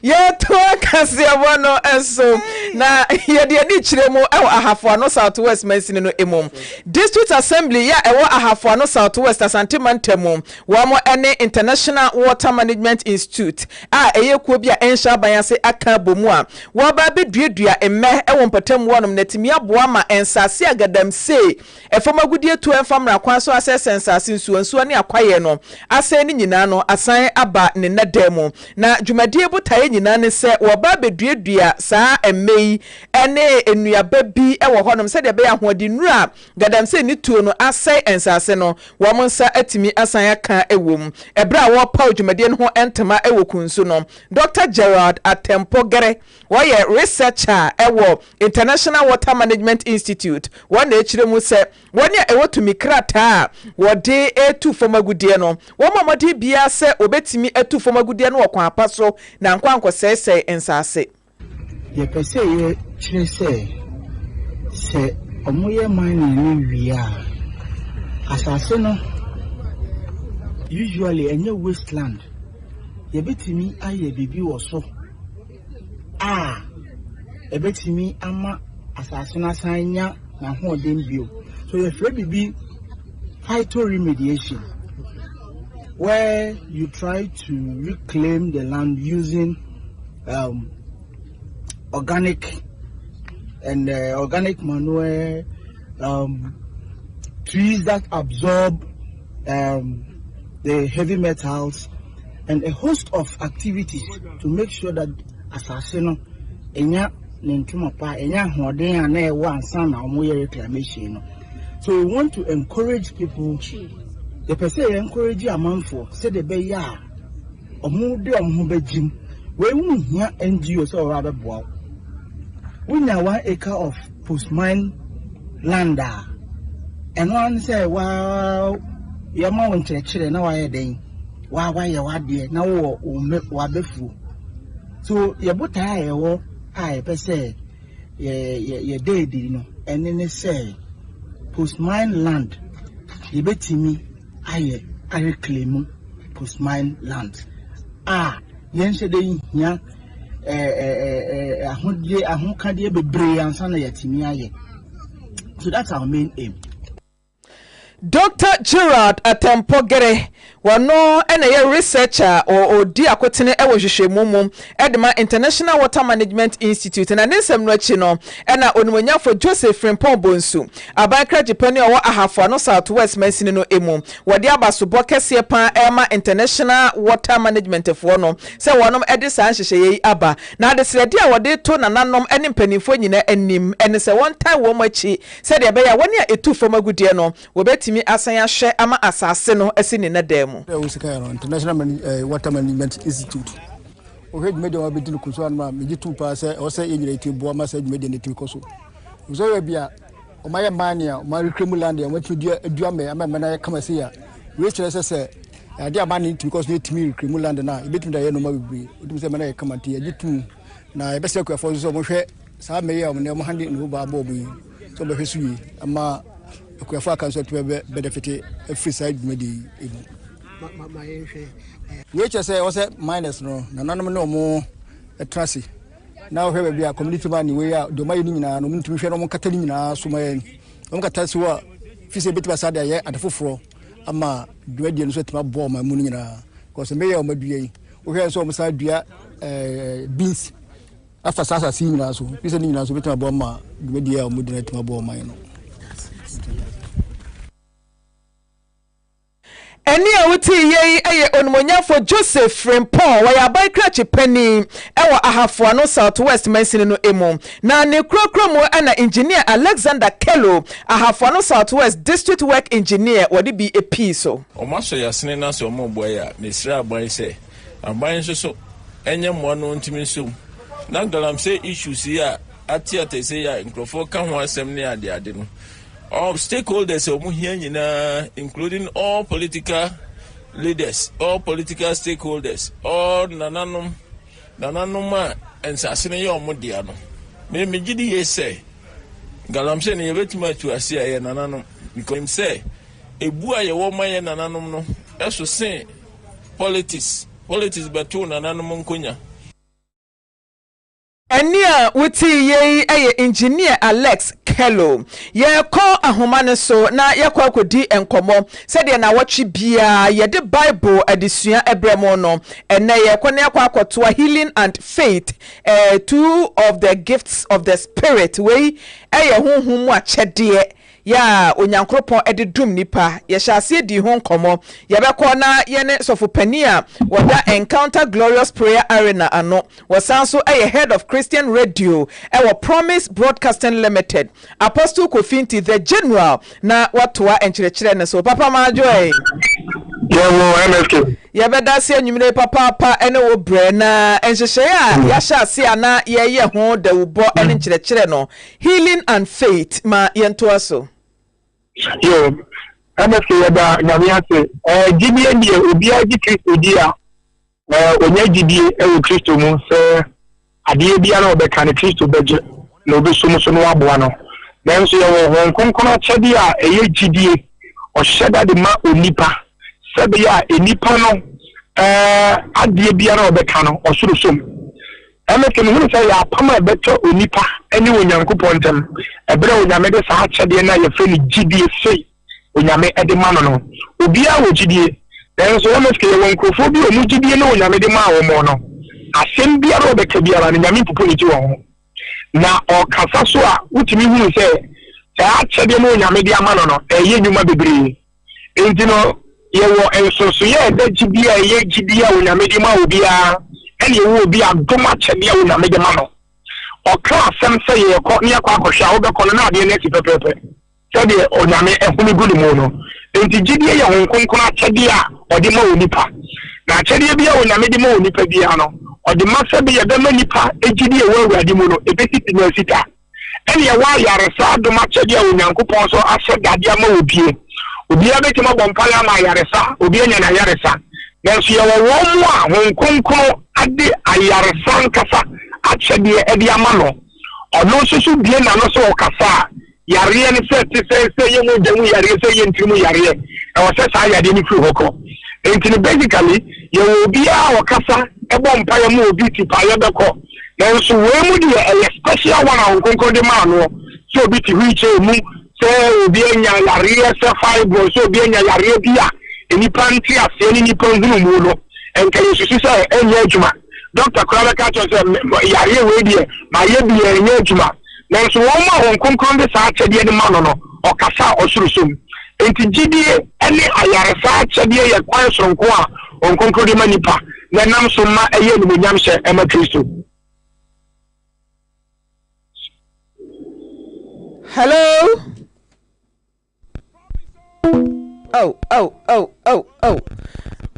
ya to KaseƐ wono eso na ye de di kiremu ewo ahafo no Southwest Masin no emom District Assembly ya ewo ahafo no Southwest Asante mantemu wo mo ene International Water Management Institute eye kuo bia ensha banase aka bomu a wo ba beduadua emme ewo mpatam wonom natimi aboa ma ensase agadam se efomagudie to enfamra kwan so asese ensase nsuo ne akwaye no ase ni nyina no asan aba ne nademu na dwumadie botaye nyina ne se wo ba beduadua saa emmei ene enuaba bi ewo honom se de be ahode nura gadam se ni tuo no asai ensase no wo monsa atimi asan aka ewom ebra wo paw dwumadie no ho entema ewo kunsu no Dr. Gerald Atempogere wo ye researcher ewo International Water Management Institute wo na echiremu se woni ewo tumi krata wo de etu fomagudie no wo momodi bia se obetimi etu fomagudie no kwa apaso na nkwanko sese ensase ye pese ye chire se omoye mine ni wia asase no usually enye wasteland ye betimi aye bibi wo so ebetimi ama asase na sanya na ho den bio so ye fre bibi phytoremediation where you try to reclaim the land using organic and organic manure trees that absorb the heavy metals, and a host of activities to make sure that asasino enya nintuma pa enya hoden ana e wan san na omo reclamation. So we want to encourage people. The person encourage amanfo say the be ya omo de omo bejim we wu hia NGO so ra be boa. We na 1 acre of post-mine land and one say wow yama won chere na wa ye den wa ye wa de na wo wa befu. So ye bota ye wo a pe say ye dey no ene say post-mine land ye betimi aye reclaim post-mine land yen se dey hia ahokade bebre ansa na yatimi aye. So that's our main aim. Dr. Gerard Atempogere wano ena ye researcher o di akotene e wo hwehwemu edema International Water Management Institute na nsem no achi no ena onimonyafo Joseph Frimpong Bonsu abankra Japan o ahafo no Southwest Mansini no emu wode abasobo kese pan ema International Water Management fo no se wonom ede san hyehyeye aba na de srede a wode to nananom ene mpanimfo nyina anim ene se won time wo machi se de be ya woni a etu fo magudie no wobetimi asan ya hwe ama asase no asini na dem International Water Management Institute. We made our bit in Kusan, Mijitu Pass, or say in to Boama said made in the Tikoso. So, be a my mania, my criminal, and what you do, I'm a man, I come as here. Which as I say, I dear money because they to me criminal land now, between the end of my it was a man I come at you too. Now, I best for so much. Some may have no hand in Uba Bobby, so the history, and my council to benefit a free side medi. Which I say was a minus no more a trashy. Now here be a community man we are the mining and to share on Catalina, Sumayan, Onkatasua, Fisa bit was at the full Ama, Dwedian set my bomb and Munina, because the mayor of Madria, who has almost idea beans after Sasa seeing us, visiting us with my bomber, Dwedia, Mudinate my bomb. Eni awuti ye eye onmonyafo Joseph Frimpong wa ya baikra chipeni ewo ahafo no Southwest Mansini no emu na ne krokromo ana engineer Alexander Kello ahafo no Southwest District Work Engineer wodi bi epi so omaso yasene na so mo boya mesra aban se aban so enye mo no ntimi so na galam say issues here atiate say ya nkrofo ka ho asem ne ade no all stakeholders including all political leaders, all political stakeholders, all nananum and sasine yomudiano. Me gidi ye say galamse ne yebetima to asia ye nananum because him say ebua ye wo maye nananum no eso say politics betu nananum nkonya. Enia wuti ye eye engineer Alex Kello ye ko ahomane so na ye kwa kodi enkomo said ye na watchi bia ye de Bible adesua ebremo no ene ye kwa na kwa akotoa healing and faith two of the gifts of the spirit we eye honhum mu achede ya onyankropon ededum nipa ye hyase di ho nkomo ye bekọ na ye ne sofopania wada Encounter Glorious Prayer Arena ano wasanso head of Christian Radio Promise Broadcasting Limited Apostle Kofinti the General na watoa enkyerɛkyerɛ ne so papa ma joy ye beda se anwumire papa ene wo bre na enhyehye a ya hyase ana ye ho da ubo ene enkyerɛkyerɛ no healing and faith ma yento aso yo MSK yaba nyamia se gidie die obi agi Kristo dia onya gidie e Kristo mu se ade bia na obeka ne Kristo beje na obi so no aboa no then so yo konkono chede a eye gidie o hyeda de ma onipa se be ya enipa no ade bia na obeka no osoro som MSK no say ya pama beto onipa eni onyankopon ntem ebere onyame de sa chede na ye fe ni gidie sei onyame ede ma no obi a wo gidie then so MSK ye won krofo bi o mu gidie na onyame de ma wo mo no asem bia ro be ka bia na nyame popo ni ti wo ho na o kasa so a utimi hu se akyɛdeɛ no onyame de ama no ɛyɛ nnwuma bebree enti no yɛwɔ nsoso yɛ ɛda gyidi a ɛyɛ gyidi a onyame de ma obiara ɛne ɛwɔ obi adom akyɛdeɛ a onyame de ma no ɔka asɛm sɛ yɛkɔ ne yɛkɔ akɔhwɛ a wobɛkɔ no na adeɛ no asi pɛpɛɛpɛ sɛdeɛ onyame ɛhome gu ne mu no enti gyidie yɛ ho nkonkron akyɛdeɛ a ɔde ma onipa na akyɛdeɛ bi a onyame de ma onipa biara no ɔde ma sɛ bi yɛbɛma nipa gyidie wɔ awurade mu no ɛbɛsisi no asita ɛne yɛwɔ ayaresa adom akyɛdeɛ a onyankopɔn so ahyɛ dade ama obiara bɛtumi abɔ mpaeɛ ama ayaresa obiara nya n'ayaresa nanso yɛwɔ wɔn mu a ho nkonkron ade ayaresa nkasa akyɛdeɛ ɛde ama no ɔno nso so bie na no so ɔkasa a yareɛ ne sɛ te sɛ yɛ mu gya mu yareɛ sɛ yɛ ntiri mu yareɛ ɛwɔ sɛ saa yadeɛ no firi hɔ kɔ enti no basically yɛwɔ obiara ɔkasa ɛbɔ mpaeɛ ma obi ti paeɛ bɛkɔ nanso wɔn mu deɛ ɛyɛ special one a nkonkron de maa no sɛ obi ti wheelchair mu sɛ obi anya yareɛ sɛ fibro sɛ obi anya yareɛ bi a nipa nte aseɛ ne nipa nhunu mu no ɛnka yɛsusu sɛ ɛnyɛ adwuma Dr. Krobea Asante yareɛ wei deɛ ma yɛ bi ɛnyɛ adwuma nanso wɔn mu a wɔn nkonkron de saa akyɛdeɛ de ma no ɔkasa ɔsorosom enti gyidie ɛne ayaresa akyɛdeɛ yɛ kwan soronko a wɔn nkonkron de ma nipa na nam so ma ɛyɛ nimonyam hyɛ ɛma Kristo. Hello.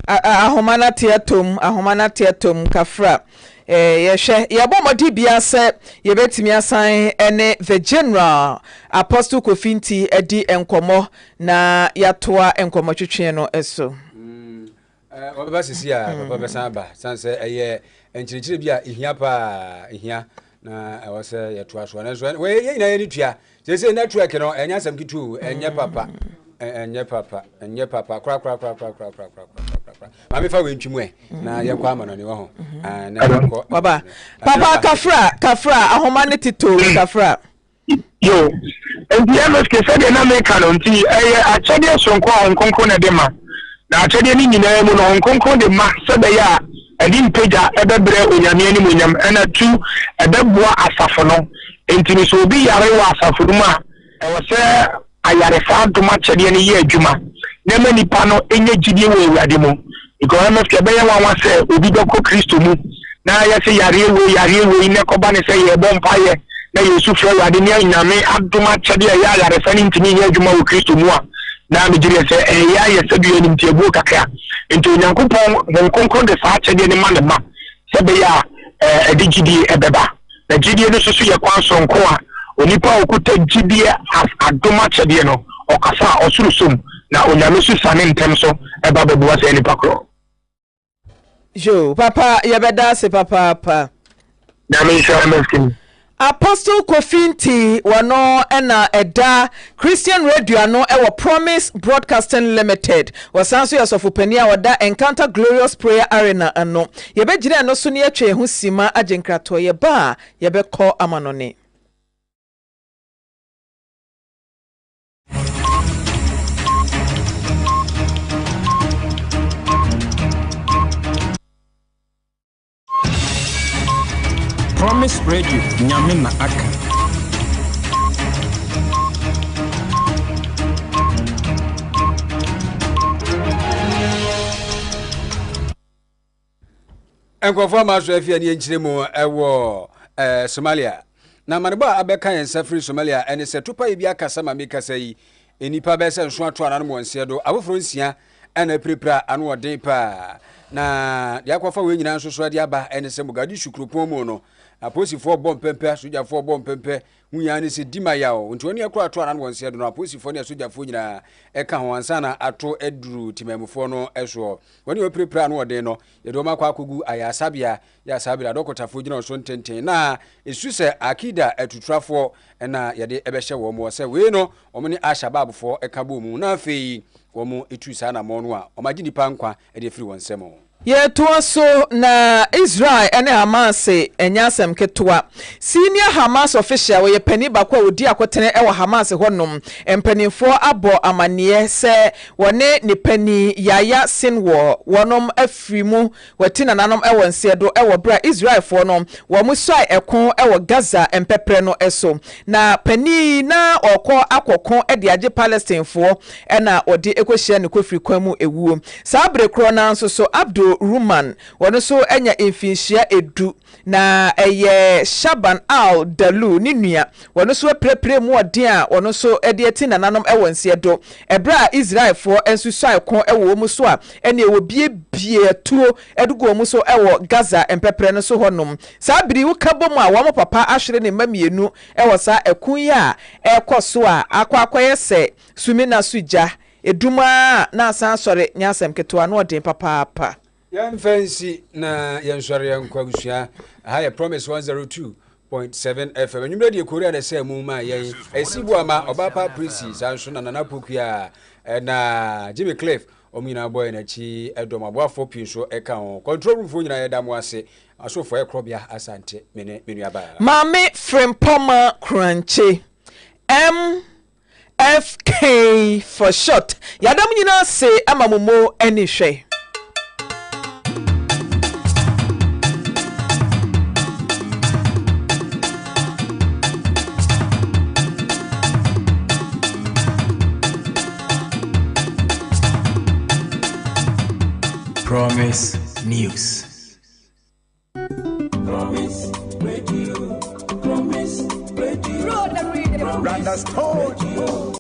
Ahomana tiatom kafra. Yɛhwɛ yɛbɔ mɔdi bia sɛ yɛbɛtumi asan ɛne the general Apostle Kofinti edi enkomo na yatoa enkomo twetwe no eso. Ɔbɛba sisi a papa bɛsan ba sanse ɛyɛ enkyirikyiri bi a ihia pa ihia na ɛwɔ sɛ yɛtoa so na so we yɛ nyina yɛ ni tua sɛ network no ɛnya asɛm kitu ɛnyɛ papa ɛnyɛ papa kra Maame fa we ntwimu na yɛkɔ ama no ne wɔ ho na yɛkɔ baba papa kafra ahoma ne tito kafra yo enti MSK sɛ de na meka no nti ɛyɛ akyɛdeɛ sonko a nkonko na de ma na akyɛdeɛ ni nyinaa mu no nkonko de ma sɛ bɛyɛ a ɛdi mpagya ɛbɛbrɛ onyame anim onyam ɛna tu ɛbɛboa asafo no enti ni so obi yare wɔ asafo no mu a ɛwɔ sɛ ayaresa adom akyɛdeɛ no yɛ adwuma na ma nipa no ɛnyɛ gyidie wɔ awurade mu because MSK bɛyɛ nwanwa sɛ obi bɛkɔ Kristo mu na yɛsɛ yareɛ wei ne kɔba ne sɛ yɛbɔ mpaeɛ na yɛsu frɛ awurade ne anyame adom akyɛdeɛ ɛyɛ ayaresa no ntumi nyɛ adwuma wɔ Kristo mu a na megye sɛ ɛyɛ ayɛ sɛ bi animtiabuo kakra nti onyankopɔn nkonkron de saa akyɛdeɛ ne ma ne ma sɛ bɛyɛ a ɛde gyidie ɛbɛba na gyidie no soso yɛ kwan sonko a onipa a okuta gyidie adom akyɛdeɛ no ɔkasa a ɔsorosom na onyame so sane ntɛm so ɛba bɛboa sɛ nipa korɔ jo papa yɛbɛda se papa na me nhyɛ MSK Apostle Kofinti wano ena eda Christian Radio no ewo Promise Broadcasting Limited wasanso yasofopani a wada Encounter Glorious Prayer Arena ano yebegyina no so ne atwe ho sima agenkrato ye ba yebekɔ amanone Promise Radio nyame na aka Enkofo ma so afia ne nkyire mu ɛwɔ Somalia na maneba abeka yen safri Somalia ene se tupa yi bi akasa ma mekasa yi enipa bɛ sɛ nso ato anano mo nsia do abofro nsia ɛna prepra ano ɔden pa na de akwafa we nyina nso so de aba ene se mugadi shukropon mu no aposifo bom pempe asojafo bom pempe hunya ne se dimayawo nti oni akura ato anano nsia do no aposifo ne asojafo nyina ɛka ho ansa na ato eduru timamfo no ɛso oni prepra ano ɔden no ye do makwa akogu ayasabia ya sabira dokotafo gyina so ntenten na esu se akida atutrafo na ye de ɛbɛhye wo mo se we no omo ne ashababfo ɛka bo mu na afei wo mo etu sa na mo no a omagye nipa nkwa e de firi won semo Ye to so na Israel ene Hamas enya asem ketoa. Senior Hamas official we pani bakwa odi akotene e wa Hamas honom empanifo abo amane se wone ne pani Yaya Sinwo wonom afrimu watina nanom e wonse do e wo bra Israel fo nom wo musai ekon e wo Gaza empepre no eso na pani na okọ akokon e de age Palestine fo e na odi ekohia ne kofri kwamu ewuo sabre kro na nso so Abdul Ruman wono so enya infinhia edu na eye Shaban Al Dalu ni nua wono so prepre mu odin a wono so ede ati nananom e wonse do ebra Israel fo ensusai kon e wo mu so a ene e wo bie tuo edugo mu so e wo Gaza empepre no so honom sabri wo kabom a wo papa ahwere ne mamienu e wo sa ekun ya e koso a akwakoye se sumina suja eduma na asan sore nyasem ketoa no odin papa yan fancy na yan sore yan kwagusua ha promise 102.7 FM nyumre de korea de say mu ma yan esibu ama obapa prisi sanso na nanapokua na Jimmy Cliff omina boy na chi edom aboafo pinso eka ho control room fo nyina yedam ase asofo e Krobea Asante menu aba Maame Frimpomaa Korankye MFK for short yadam nyina se amamomo ani hwe Promise News.